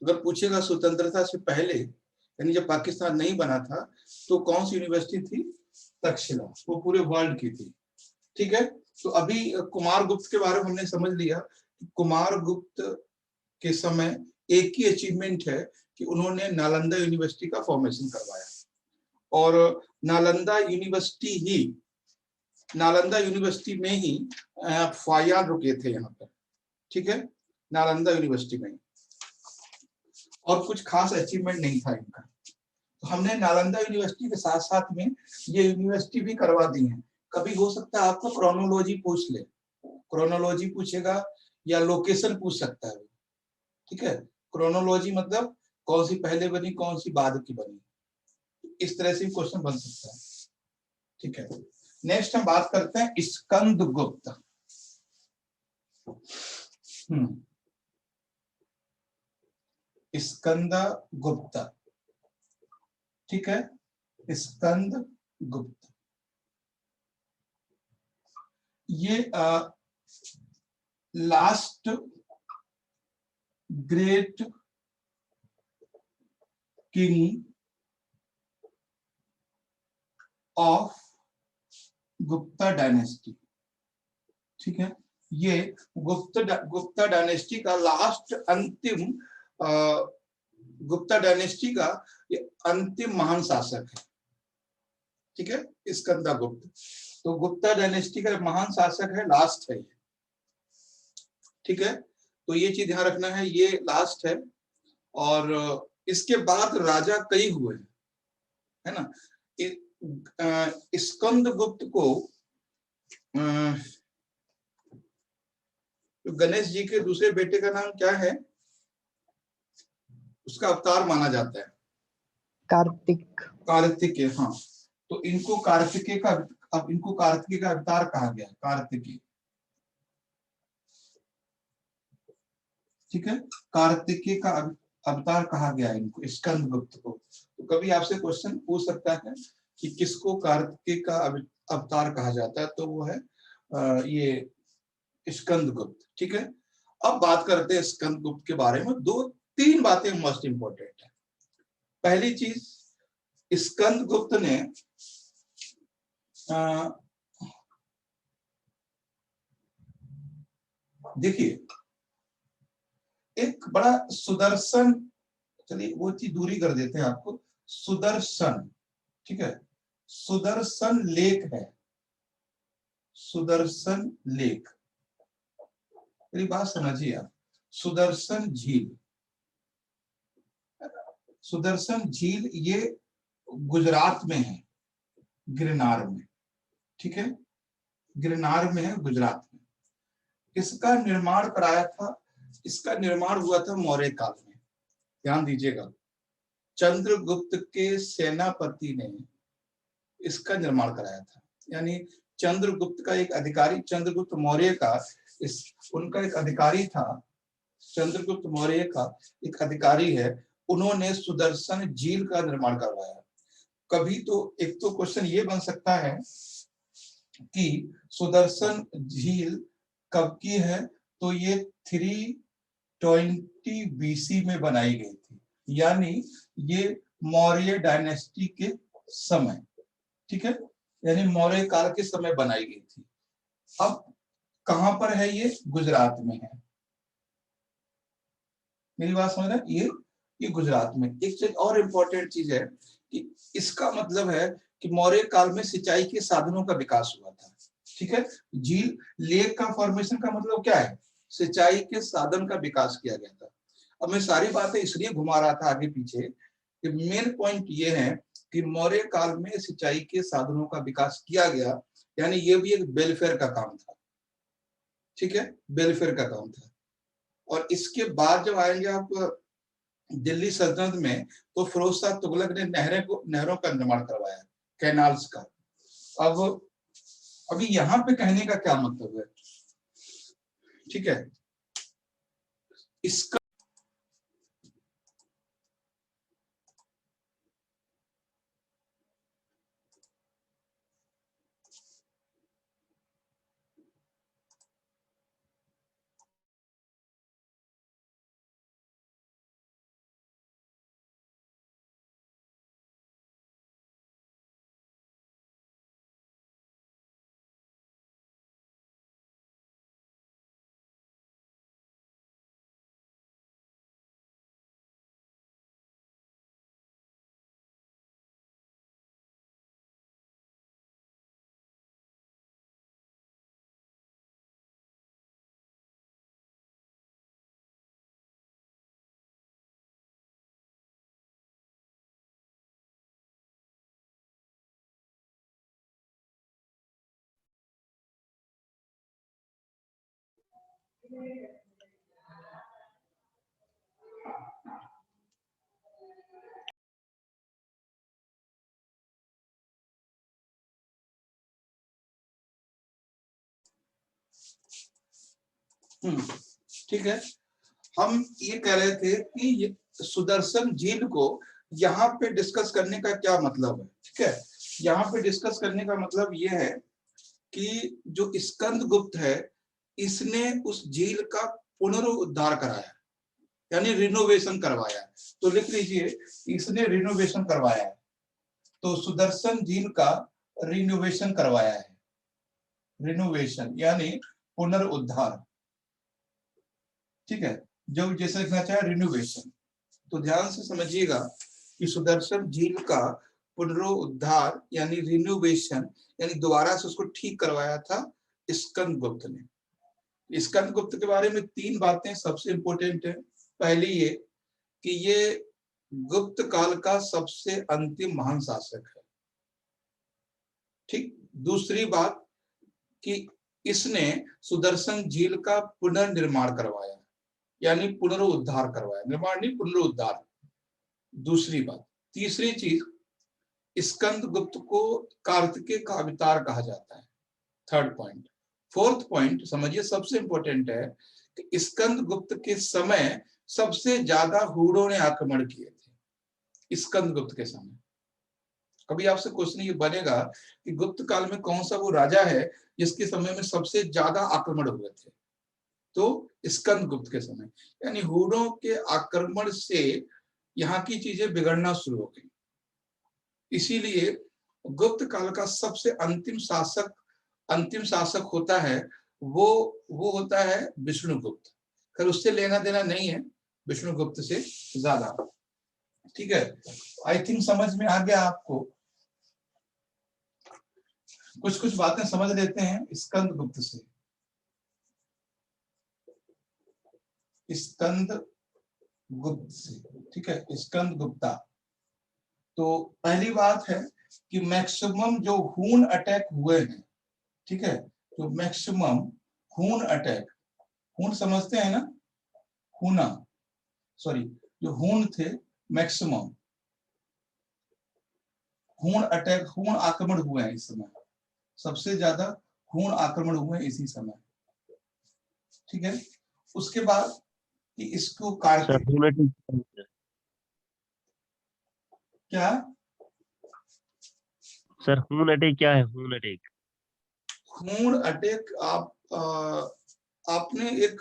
अगर पूछेगा स्वतंत्रता से पहले, यानी जब पाकिस्तान नहीं बना था, तो कौन सी यूनिवर्सिटी थी, तक्षशिला, वो पूरे वर्ल्ड की थी, ठीक है। तो अभी कुमारगुप्त के बारे में हमने समझ लिया कि कुमारगुप्त के समय एक ही अचीवमेंट है कि उन्होंने नालंदा यूनिवर्सिटी का फॉर्मेशन करवाया, और नालंदा यूनिवर्सिटी में ही फायान रुके थे यहाँ पर, ठीक है, नालंदा यूनिवर्सिटी में, और कुछ खास अचीवमेंट नहीं था इनका। तो हमने नालंदा यूनिवर्सिटी के साथ साथ में ये यूनिवर्सिटी भी करवा दी है। कभी हो सकता है आपको क्रोनोलॉजी पूछ ले, क्रोनोलॉजी पूछेगा, या लोकेशन पूछ सकता है, ठीक है। क्रोनोलॉजी मतलब कौन सी पहले बनी कौन सी बाद की बनी, इस तरह से क्वेश्चन बन सकता है, ठीक है। नेक्स्ट हम बात करते हैं स्कंदगुप्त। स्कंदगुप्त, ठीक है, स्कंदगुप्त। ये last great king of Gupta dynasty, ठीक है। ये गुप्ता डायनेस्टी का लास्ट अंतिम गुप्ता डायनेस्टी का ये अंतिम महान शासक है, ठीक है, स्कंदगुप्त। तो गुप्ता डायनेस्टी का महान शासक है, लास्ट है, ठीक है। तो ये चीज ध्यान रखना है, ये लास्ट है। और इसके बाद राजा कई हुए, है ना। स्कंदगुप्त को गणेश जी के दूसरे बेटे का नाम क्या है, उसका अवतार माना जाता है, कार्तिकेय, हाँ। तो इनको कार्तिकेय का अवतार कहा गया, कार्तिकेय, ठीक है, कार्तिकेय का अवतार कहा गया इनको, स्कंदगुप्त को। तो कभी आपसे क्वेश्चन पूछ सकता है कि किसको कार्तिकेय का अवतार कहा जाता है, तो वो है ये स्कंदगुप्त। ठीक है, अब बात करते हैं स्कंदगुप्त के बारे में। दो तीन बातें मोस्ट इंपॉर्टेंट है। पहली चीज, स्कंदगुप्त ने देखिए एक बड़ा सुदर्शन, चलिए वो चीज दूरी कर देते हैं आपको, सुदर्शन, ठीक है, सुदर्शन लेक है, सुदर्शन लेक, मेरी बात समझिए आप, सुदर्शन झील, सुदर्शन झील ये गुजरात में है, गिरनार में, ठीक है, गिरनार में है, गुजरात में। इसका निर्माण कराया था, इसका निर्माण हुआ था मौर्य काल में, ध्यान दीजिएगा, चंद्रगुप्त के सेनापति ने इसका निर्माण कराया था। यानी चंद्रगुप्त का एक अधिकारी, चंद्रगुप्त मौर्य का उनका एक अधिकारी था, चंद्रगुप्त मौर्य का एक अधिकारी है, उन्होंने सुदर्शन झील का निर्माण करवाया। कभी तो एक तो क्वेश्चन ये बन सकता है कि सुदर्शन झील कब की है, तो ये 320 बीसी में बनाई गई थी, यानी ये मौर्य डायनेस्टी के समय, ठीक है, यानी मौर्य काल के समय बनाई गई थी। अब कहां पर है ये? गुजरात में है, मेरी बात समझ रहे हैं? ये गुजरात में। एक चीज और इम्पोर्टेंट चीज है कि इसका मतलब है कि मौर्य काल में सिंचाई के साधनों का विकास हुआ था, ठीक है। झील लेक का फॉर्मेशन का मतलब क्या है? सिंचाई के साधन का विकास किया गया था। अब मैं सारी बातें इसलिए घुमा रहा था आगे पीछे कि मेन पॉइंट ये है कि मौर्य काल में सिंचाई के साधनों का विकास किया गया, यानी ये भी एक वेलफेयर का काम था, ठीक है, वेलफेयर का काम था। और इसके बाद जब आएंगे आप दिल्ली सल्तनत में, तो फिरोज शाह तुगलक ने नहरों का निर्माण करवाया, कैनाल्स का। अब अभी यहाँ पे कहने का क्या मतलब है, ठीक है, इसका ठीक है, हम ये कह रहे थे कि ये सुदर्शन झील को यहाँ पे डिस्कस करने का क्या मतलब है, ठीक है। यहाँ पे डिस्कस करने का मतलब ये है कि जो स्कंदगुप्त है, इसने उस झील का पुनरुद्धार कराया, यानी रिनोवेशन करवाया। तो लिख लीजिए, इसने रिनोवेशन करवाया है, तो सुदर्शन झील का रिनोवेशन करवाया है, रिनोवेशन यानी पुनरुद्धार, ठीक है, जो जैसे लिखना चाहे रिनोवेशन। तो ध्यान से समझिएगा कि सुदर्शन झील का पुनरुद्धार यानी रिनोवेशन, यानी दोबारा से उसको ठीक करवाया था स्कंदगुप्त ने। स्कंदगुप्त के बारे में तीन बातें सबसे इंपॉर्टेंट है। पहली ये कि ये गुप्त काल का सबसे अंतिम महान शासक है, ठीक। दूसरी बात कि इसने सुदर्शन झील का पुनर्निर्माण करवाया, यानी पुनरुद्धार करवाया, निर्माण नहीं, पुनरुद्धार। दूसरी बात। तीसरी चीज, स्कंदगुप्त को कार्तिकेय का अवतार कहा जाता है, थर्ड पॉइंट। फोर्थ पॉइंट समझिए, सबसे इंपॉर्टेंट है कि स्कंदगुप्त के समय सबसे ज्यादा हुड़ों ने आक्रमण किए थे, स्कंदगुप्त के समय। कभी आपसे क्वेश्चन ये बनेगा कि गुप्त काल में कौन सा वो राजा है जिसके समय में सबसे ज्यादा आक्रमण हुए थे, तो स्कंदगुप्त के समय। यानी हुनों के आक्रमण से यहाँ की चीजें बिगड़ना शुरू हो गई। इसीलिए गुप्त काल का सबसे अंतिम शासक होता है वो होता है विष्णुगुप्त। खैर उससे लेना देना नहीं है विष्णुगुप्त से ज्यादा। ठीक है, आई थिंक समझ में आ गया आपको। कुछ कुछ बातें समझ लेते हैं स्कंदगुप्त से। स्कंदगुप्त से, ठीक है, स्कंदगुप्ता। तो पहली बात है कि मैक्सिमम जो हून अटैक हुए हैं, ठीक है, जो मैक्सिमम हून अटैक, हून समझते हैं ना, हूना, सॉरी, जो हून थे मैक्सिमम हून अटैक, हून आक्रमण हुए हैं इस समय, सबसे ज्यादा हून आक्रमण हुए हैं इसी समय। ठीक है, उसके बाद कि इसको क्या सर हून अटैक क्या है? हून अटैक, हून अटैक आपने एक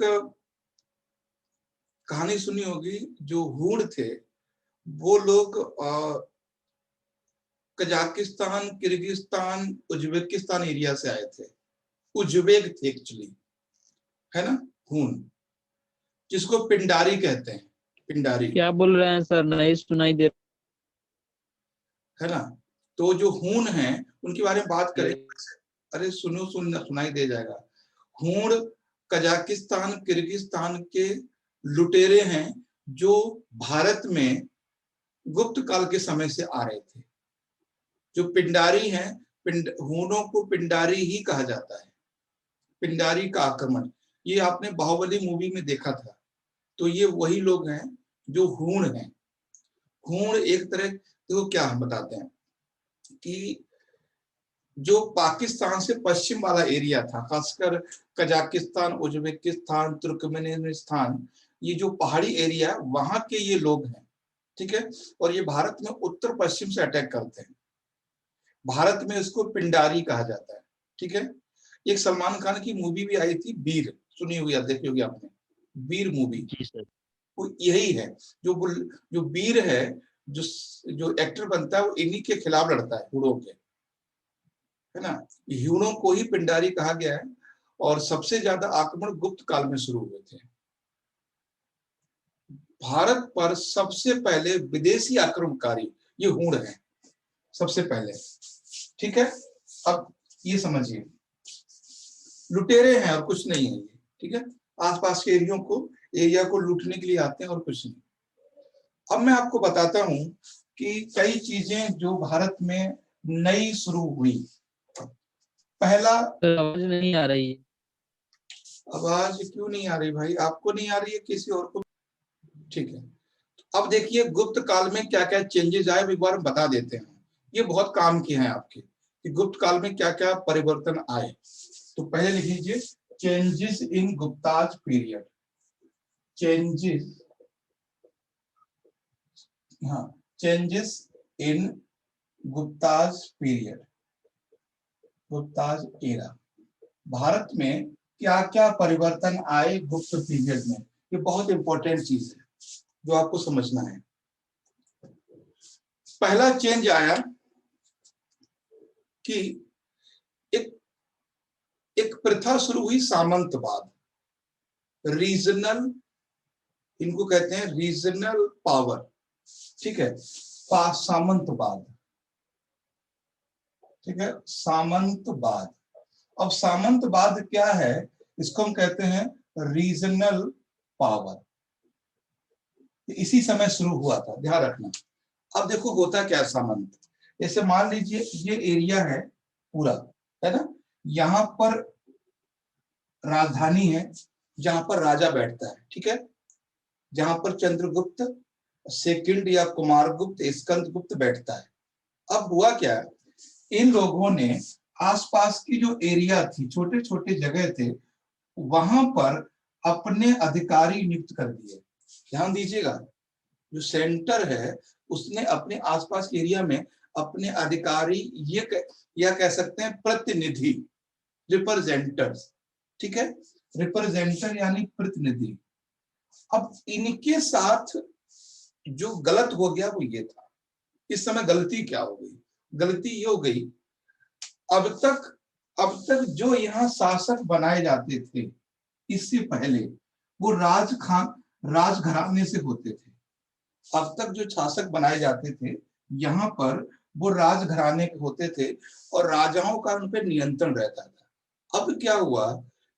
कहानी सुनी होगी। जो हूण थे वो लोग कजाकिस्तान, किर्गिस्तान, उज्बेकिस्तान एरिया से आए थे। उज्बेक थे एक्चुअली, है ना, हूण, जिसको पिंडारी कहते हैं। पिंडारी, क्या बोल रहे हैं सर? नहीं सुनाई दे। है ना। तो जो हूण हैं उनके बारे में बात करें। अरे सुनो, सुनाई दे जाएगा। हूण कजाकिस्तान, किर्गिस्तान के लुटेरे हैं जो भारत में गुप्त काल के समय से आ रहे थे। जो पिंडारी हैं, हूणों को पिंडारी ही कहा जाता है। पिंडारी का आक्रमण, ये आपने बाहुबली मूवी में देखा था। तो ये वही लोग हैं जो हूण हैं। हूण एक तरह, देखो क्या हम बताते हैं कि जो पाकिस्तान से पश्चिम वाला एरिया था, खासकर कजाकिस्तान, उज्बेकिस्तान, तुर्कमेनिस्तान, ये जो पहाड़ी एरिया, वहां के ये लोग हैं। ठीक है, और ये भारत में उत्तर पश्चिम से अटैक करते हैं। भारत में इसको पिंडारी कहा जाता है। ठीक है, एक सलमान खान की मूवी भी आई थी, वीर, सुनी हुई, देखी होगी आपने, वीर मूवी। जी सर। वो यही है, जो वीर है, जो एक्टर बनता है वो इन्हीं के खिलाफ लड़ता है, हूणों के, है ना। हूणों को ही पिंडारी कहा गया है। और सबसे ज्यादा आक्रमण गुप्त काल में शुरू हुए थे। भारत पर सबसे पहले विदेशी आक्रमणकारी ये हूण है, सबसे पहले। ठीक है, अब ये समझिए, लुटेरे हैं और कुछ नहीं है ये। ठीक है, आसपास के एरिया को लूटने के लिए आते हैं और कुछ नहीं। अब मैं आपको बताता हूं कि कई चीजें जो भारत में नई शुरू हुई। पहला, आवाज नहीं आ रही है। आवाज क्यों नहीं आ रही भाई? आपको नहीं आ रही है, किसी और को? ठीक है, अब देखिए गुप्त काल में क्या क्या चेंजेस आए, एक बार हम बता देते हैं। ये बहुत काम के हैं आपके, कि गुप्त काल में क्या क्या परिवर्तन आए। तो पहले लिख लीजिए, changes in Guptas period. Changes, हाँ, changes in Guptas period, Guptas era. Bharat में क्या क्या परिवर्तन आए गुप्त पीरियड में, ये बहुत इंपॉर्टेंट चीज है जो आपको समझना है। पहला चेंज आया कि एक प्रथा शुरू हुई, सामंतवाद, रीजनल, इनको कहते हैं रीजनल पावर। ठीक है, सामंतवाद। ठीक है, सामंतवाद। अब सामंतवाद क्या है? इसको हम कहते हैं रीजनल पावर। इसी समय शुरू हुआ था, ध्यान रखना। अब देखो होता क्या है सामंत, जैसे मान लीजिए ये एरिया है पूरा, है ना, यहाँ पर राजधानी है, जहां पर राजा बैठता है। ठीक है, जहां पर चंद्रगुप्त सेकंड या कुमारगुप्त, स्कंदगुप्त बैठता है। अब हुआ क्या, इन लोगों ने आसपास की जो एरिया थी, छोटे छोटे जगह थे, वहां पर अपने अधिकारी नियुक्त कर दिए। ध्यान दीजिएगा, जो सेंटर है उसने अपने आसपास के एरिया में अपने अधिकारी या कह सकते हैं प्रतिनिधि, रिप्रेजेंटर्स, ठीक है, रिप्रेजेंटर यानी प्रतिनिधि। अब इनके साथ जो गलत हो गया वो ये था, इस समय गलती क्या हो गई, गलती ये हो गई, अब तक जो यहाँ शासक बनाए जाते थे इससे पहले वो राजघराने से होते थे। अब तक जो शासक बनाए जाते थे यहाँ पर वो राजघराने के होते थे और राजाओं का उन पर नियंत्रण रहता था। अब क्या हुआ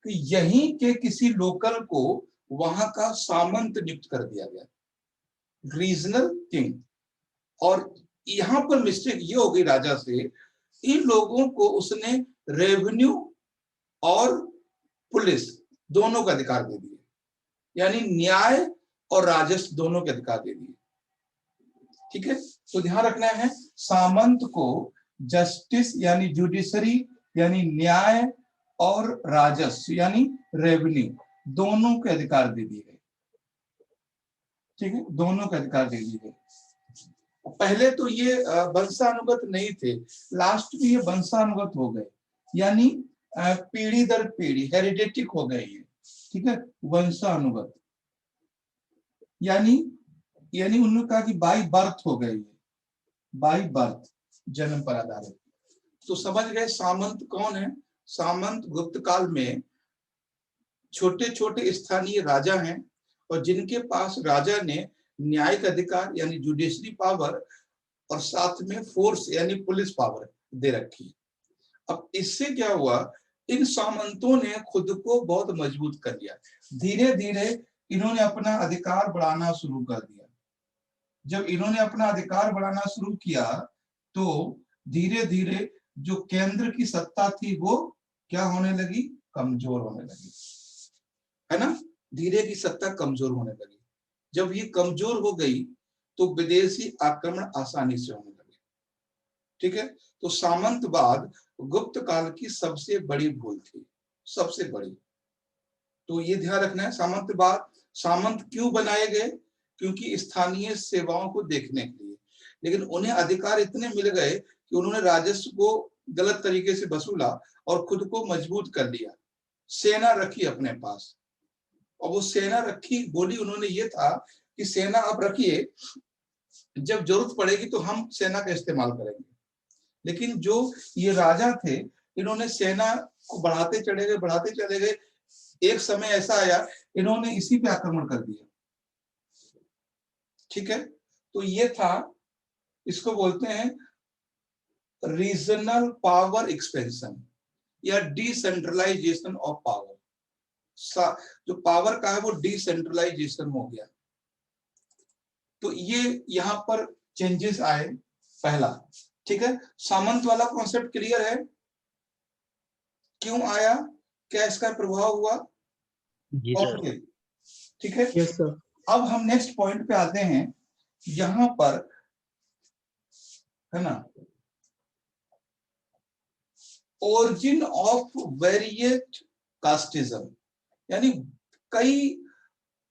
कि यहीं के किसी लोकल को वहां का सामंत नियुक्त कर दिया गया, रीजनल किंग। और यहाँ पर मिस्टेक ये हो गई राजा से, इन लोगों को उसने रेवेन्यू और पुलिस दोनों का अधिकार दे दिए, यानी न्याय और राजस्व दोनों के अधिकार दे दिए। ठीक है, तो ध्यान रखना है, सामंत को जस्टिस यानी जुडिशरी यानी न्याय और राजस्व यानी रेवेन्यू दोनों के अधिकार दे दिए गए। ठीक है, दोनों के अधिकार दे दिए गए। पहले तो ये वंशानुगत नहीं थे, लास्ट में ये वंशानुगत हो गए, यानी पीढ़ी दर पीढ़ी हेरिडेटिक हो गए ये। ठीक है, वंशानुगत यानी उन्होंने कहा कि बाई बर्थ हो गए, ये बाई बर्थ, जन्म पर आधारित। तो समझ गए सामंत कौन है। सामंत गुप्त काल में छोटे छोटे स्थानीय राजा हैं और जिनके पास राजा ने न्यायिक अधिकार यानी जुडिशरी पावर और साथ में फोर्स यानी पुलिस पावर दे रखी। अब इससे क्या हुआ, इन सामंतों ने खुद को बहुत मजबूत कर लिया। धीरे धीरे इन्होंने अपना अधिकार बढ़ाना शुरू कर दिया। जब इन्होंने अपना अधिकार बढ़ाना शुरू किया तो धीरे धीरे जो केंद्र की सत्ता थी वो क्या होने लगी, कमजोर होने लगी, है ना। धीरे की सत्ता कमजोर होने लगी। जब ये कमजोर हो गई तो विदेशी आक्रमण आसानी से होने लगे। ठीक है, तो सामंतवाद गुप्त काल की सबसे बड़ी भूल थी, सबसे बड़ी। तो ये ध्यान रखना है, सामंत क्यों बनाए गए, क्योंकि स्थानीय सेवाओं को देखने के लिए। लेकिन उन्हें अधिकार इतने मिल गए कि उन्होंने राजस्व को गलत तरीके से वसूला और खुद को मजबूत कर लिया। सेना रखी अपने पास, और वो सेना रखी, बोली उन्होंने ये था कि सेना आप रखिए, जब जरूरत पड़ेगी तो हम सेना का इस्तेमाल करेंगे। लेकिन जो ये राजा थे, इन्होंने सेना को बढ़ाते चले गए। एक समय ऐसा आया इन्होंने इसी पे आक्रमण कर दिया। ठीक है, तो ये था, इसको बोलते हैं रीजनल पावर एक्सपेंशन या डिसेंट्रलाइजेशन ऑफ पावर। जो पावर का है वो डिसेंट्रलाइजेशन हो गया। तो ये यहां पर चेंजेस आए, पहला। ठीक है, सामंत वाला कॉन्सेप्ट क्लियर है, क्यों आया, क्या इसका प्रभाव हुआ। जी सर। ओके, ठीक है। Yes sir. अब हम नेक्स्ट पॉइंट पे आते हैं, यहां पर है ना, ओरिजिन ऑफ वेरिएट कास्टिज्म, यानी कई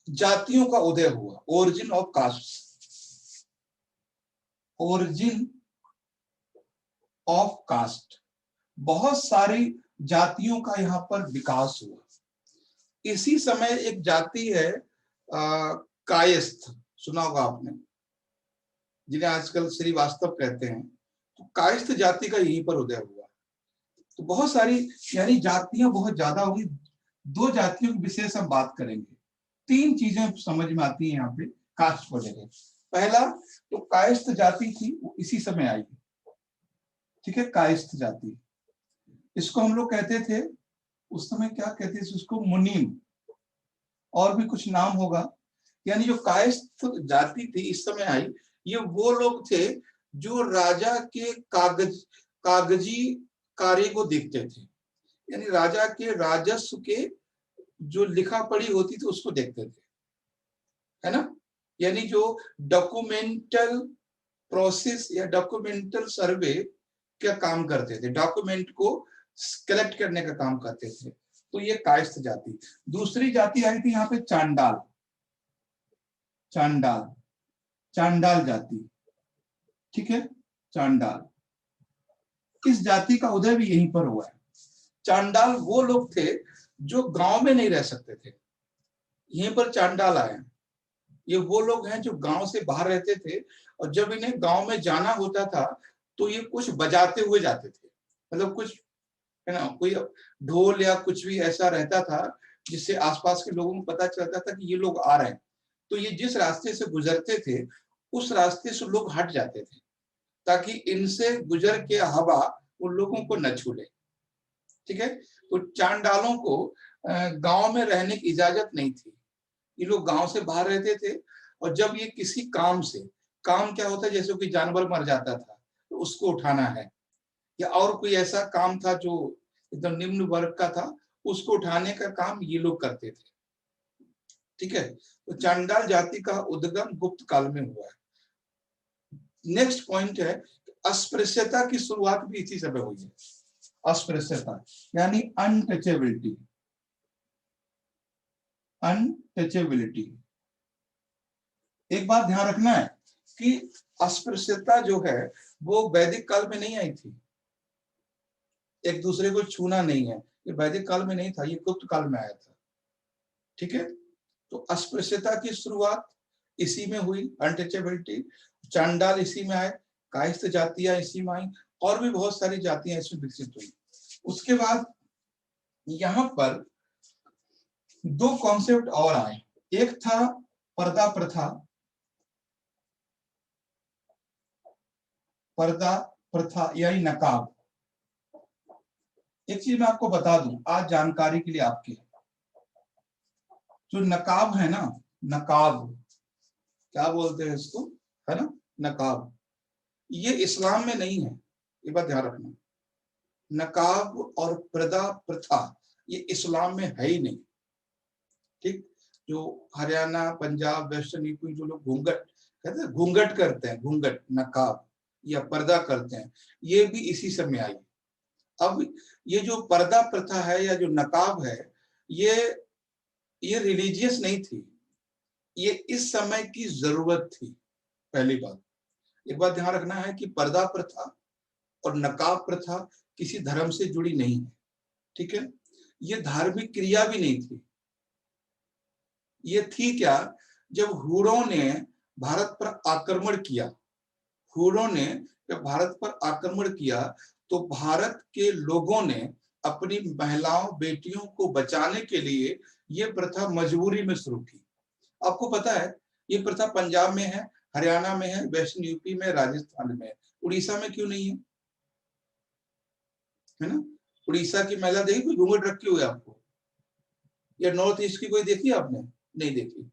जातियों का उदय हुआ। Origin of caste, origin of caste, बहुत सारी जातियों का यहां पर विकास हुआ। इसी समय एक जाति है कायस्थ, सुना होगा आपने, जिन्हें आजकल श्रीवास्तव कहते हैं। तो कायस्थ जाति का यहीं पर उदय हुआ। तो बहुत सारी यानी जातियां बहुत ज्यादा होगी। दो जातियों की विशेष हम बात करेंगे। तीन चीजें समझ में आती हैं यहाँ पे कास्ट को लेकर। पहला तो कायस्थ जाति थी, वो इसी समय आई। ठीक है, कायस्थ जाति, इसको हम लोग कहते थे उस समय, क्या कहते थे उसको, मुनीम, और भी कुछ नाम होगा। यानी जो कायस्थ जाति थी इस समय आई, ये वो लोग थे जो राजा के कागजी कार्य को देखते थे, यानी राजा के राजस्व के जो लिखा पढ़ी होती थी उसको देखते थे, है ना। यानी जो डॉक्यूमेंटल प्रोसेस या डॉक्यूमेंटल सर्वे का काम करते थे, डॉक्यूमेंट को कलेक्ट करने का काम करते थे। तो ये कायस्थ जाति। दूसरी जाति आई थी यहाँ पे चांडाल, चांडाल जाति। ठीक है, चांडाल। इस जाति का उदय भी यहीं पर हुआ है। चांडाल वो लोग थे जो गांव में नहीं रह सकते थे, यहीं पर चांडाल आए। ये वो लोग हैं जो गांव से बाहर रहते थे, और जब इन्हें गांव में जाना होता था तो ये कुछ बजाते हुए जाते थे, मतलब कुछ है ना, कोई ढोल या कुछ भी ऐसा रहता था जिससे आसपास के लोगों को पता चलता था कि ये लोग आ रहे हैं। तो ये जिस रास्ते से गुजरते थे उस रास्ते से लोग हट जाते थे, ताकि इनसे गुजर के हवा उन लोगों को न छू ले। ठीक है, तो चांडालों को गांव में रहने की इजाजत नहीं थी। ये लोग गांव से बाहर रहते थे, और जब ये किसी काम से, काम क्या होता है, जैसे कोई जानवर मर जाता था तो उसको उठाना है, या और कोई ऐसा काम था जो एकदम निम्न वर्ग का था, उसको उठाने का काम ये लोग करते थे। ठीक है, तो चांडाल जाति का उद्गम गुप्त काल में हुआ है। नेक्स्ट पॉइंट है, अस्पृश्यता की शुरुआत भी इसी समय हुई है। अस्पृश्यता यानी अनटचेबिलिटी, अनटचेबिलिटी। एक बात ध्यान रखना है कि अस्पृश्यता जो है वो वैदिक काल में नहीं आई थी। एक दूसरे को छूना नहीं है, ये वैदिक काल में नहीं था, ये गुप्त काल में आया था। ठीक है, तो अस्पृश्यता की शुरुआत इसी में हुई, अनटचेबिलिटी। चांडाल इसी में आए, कायस्थ जातियां इसी में आई, और भी बहुत सारी जातियां इसमें विकसित हुई। उसके बाद यहां पर दो कॉन्सेप्ट और आए। एक था पर्दा प्रथा, पर्दा प्रथा यानी नकाब। एक चीज मैं आपको बता दूं आज जानकारी के लिए आपके, जो नकाब है ना, नकाब क्या बोलते हैं इसको, है ना, नकाब, ये इस्लाम में नहीं है, ये बात ध्यान रखना। नकाब और पर्दा प्रथा ये इस्लाम में है ही नहीं। ठीक, जो हरियाणा, पंजाब, वेस्टर्न यूपी जो लोग घूंघट कहते हैं, घूंघट करते हैं, घूंघट, नकाब या पर्दा करते हैं, ये भी इसी समय आई। अब ये जो पर्दा प्रथा है या जो नकाब है, ये रिलीजियस नहीं थी, ये इस समय की जरूरत थी। पहली बात, एक बात ध्यान रखना है कि पर्दा प्रथा और नकाब प्रथा किसी धर्म से जुड़ी नहीं है। ठीक है, ये धार्मिक क्रिया भी नहीं थी। ये थी क्या, जब हुरों ने भारत पर आक्रमण किया, हुरों ने जब भारत पर आक्रमण किया तो भारत के लोगों ने अपनी महिलाओं, बेटियों को बचाने के लिए ये प्रथा मजबूरी में शुरू की। आपको पता है ये प्रथा पंजाब में है, हरियाणा में है, वेस्टर्न यूपी में, राजस्थान में है, उड़ीसा में क्यों नहीं है? है ना, उड़ीसा की महिला देखी कोई घूंघट रखी हुई आपको? या नॉर्थ ईस्ट की कोई देखी आपने? नहीं देखी।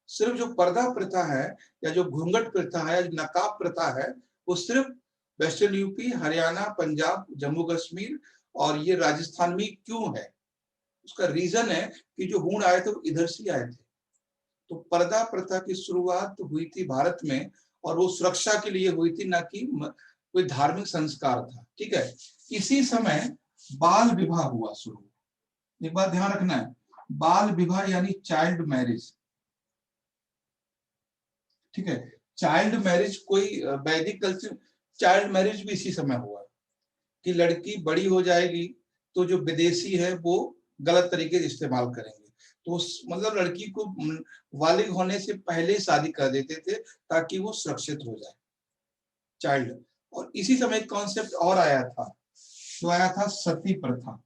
सिर्फ जो पर्दा प्रथा है या जो घूंघट प्रथा है, नकाब प्रथा है, वो सिर्फ वेस्टर्न यूपी, हरियाणा, पंजाब, जम्मू कश्मीर और ये राजस्थान में क्यों है? उसका रीजन है कि जो हूण आए थे वो इधर से आए थे। तो पर्दा प्रथा की शुरुआत हुई थी भारत में, और वो सुरक्षा के लिए हुई थी, ना कि कोई धार्मिक संस्कार था। ठीक है, इसी समय बाल विवाह हुआ शुरू। एक बात ध्यान रखना है, बाल विवाह यानी चाइल्ड मैरिज। ठीक है, चाइल्ड मैरिज कोई वैदिक कल्चर, चाइल्ड मैरिज भी इसी समय हुआ कि लड़की बड़ी हो जाएगी तो जो विदेशी है वो गलत तरीके से इस्तेमाल करेंगे, तो मतलब लड़की को बालिग होने से पहले ही शादी कर देते थे ताकि वो सुरक्षित हो जाए, चाइल्ड। और इसी समय एक कॉन्सेप्ट और आया था, जो आया था सती प्रथा,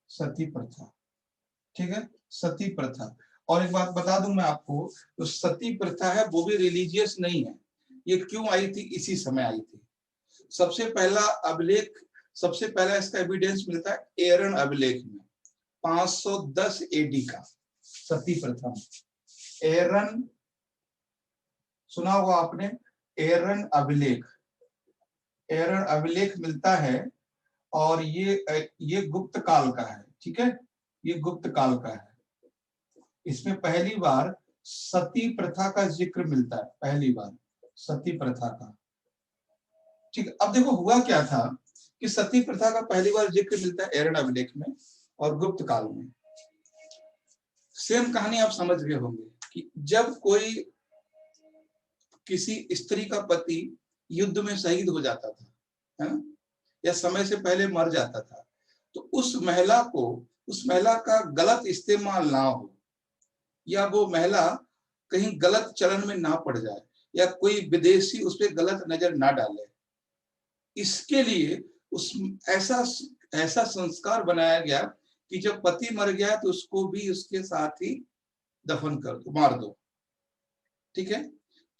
सती प्रथा। ठीक है, सती प्रथा। और एक बात बता दूं मैं आपको, तो सती प्रथा है वो भी रिलीजियस नहीं है। ये क्यों आई थी? इसी समय आई थी। सबसे पहला अभिलेख, सबसे पहला इसका एविडेंस मिलता है एरन अभिलेख में 510 एडी का, सती प्रथा। एरन सुना होगा आपने, एरन अभिलेख, एरन अभिलेख मिलता है, और ये गुप्त काल का है। ठीक है, ये गुप्त काल का है। इसमें पहली बार सती प्रथा का जिक्र मिलता है, पहली बार सती प्रथा का। ठीक है, अब देखो हुआ क्या था कि सती प्रथा का पहली बार जिक्र मिलता है एरन अभिलेख में और गुप्त काल में। सेम कहानी आप समझ गए होंगे कि जब कोई किसी स्त्री का पति युद्ध में शहीद हो जाता था, है ना, या समय से पहले मर जाता था, तो उस महिला का गलत इस्तेमाल ना हो, या वो महिला कहीं गलत चलन में ना पड़ जाए, या कोई विदेशी उस पर गलत नजर ना डाले, इसके लिए उस ऐसा संस्कार बनाया गया कि जब पति मर गया तो उसको भी उसके साथ ही दफन कर दो, मार दो। ठीक है,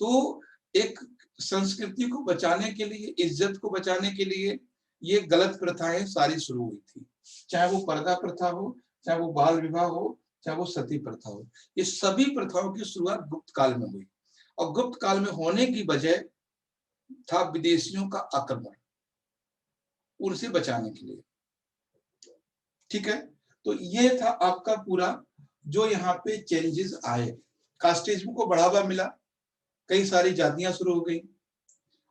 तो एक संस्कृति को बचाने के लिए, इज्जत को बचाने के लिए ये गलत प्रथाएं सारी शुरू हुई थी, चाहे वो पर्दा प्रथा हो, चाहे वो बाल विवाह हो, चाहे वो सती प्रथा हो। ये सभी प्रथाओं की शुरुआत गुप्त काल में हुई, और गुप्त काल में होने की वजह था विदेशियों का आक्रमण, उनसे बचाने के लिए। ठीक है, तो ये था आपका पूरा जो यहाँ पे चेंजेस आए। कास्टिज्म को बढ़ावा मिला, कई सारी जातियां शुरू हो गई,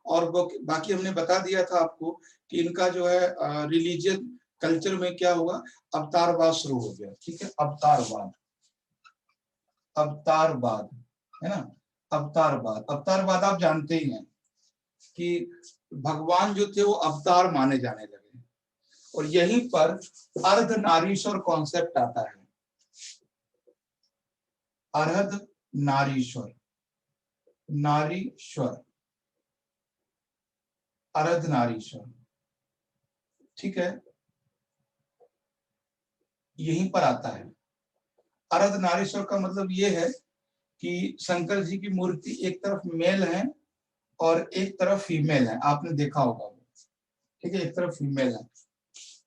और बाकी हमने बता दिया था आपको कि इनका जो है रिलीजियन कल्चर में क्या हुआ, अवतारवाद शुरू हो गया। ठीक है, अवतारवाद है ना, अवतारवाद आप जानते ही हैं कि भगवान जो थे वो अवतार माने जाने लगे, और यहीं पर अर्धनारीश्वर कॉन्सेप्ट आता है। अर्धनारीश्वर, अर्धनारीश्वर, ठीक है, यहीं पर आता है। अर्धनारीश्वर का मतलब ये है कि शंकर जी की मूर्ति एक तरफ मेल है और एक तरफ फीमेल है, आपने देखा होगा वो। ठीक है, एक तरफ फीमेल है,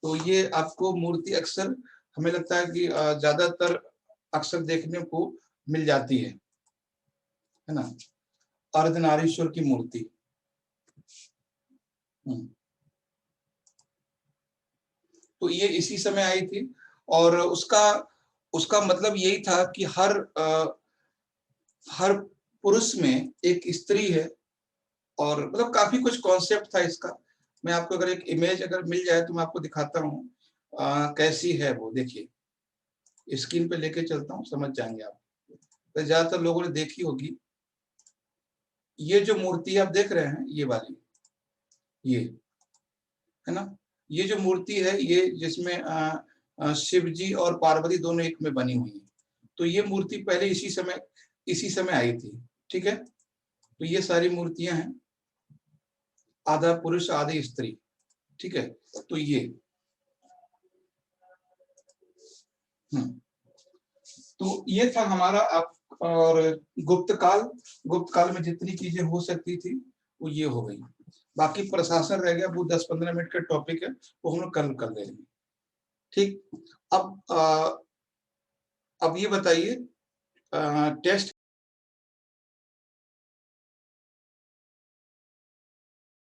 तो ये आपको मूर्ति अक्सर, हमें लगता है कि ज्यादातर अक्सर देखने को मिल जाती है ना, अर्धनारीश्वर की मूर्ति। तो ये इसी समय आई थी, और उसका मतलब यही था कि हर पुरुष में एक स्त्री है, और मतलब काफी कुछ कॉन्सेप्ट था इसका। मैं आपको अगर एक इमेज अगर मिल जाए तो मैं आपको दिखाता हूँ कैसी है वो। देखिए, स्क्रीन पे लेके चलता हूँ, समझ जाएंगे आप। तो ज्यादातर लोगों ने देखी होगी ये जो मूर्ति आप देख रहे हैं, ये वाली, ये है ना, ये जो मूर्ति है, ये जिसमें शिव जी और पार्वती दोनों एक में बनी हुई है, तो ये मूर्ति पहले इसी समय आई थी। ठीक है, तो ये सारी मूर्तियां हैं, आधा पुरुष आधी स्त्री। ठीक है, तो ये तो ये था हमारा और गुप्त काल में जितनी चीजें हो सकती थी वो ये हो गई। बाकी प्रशासन रह गया, वो 10-15 मिनट का टॉपिक है, वो हम लोग कल कर लेंगे। ठीक, अब ये बताइए टेस्ट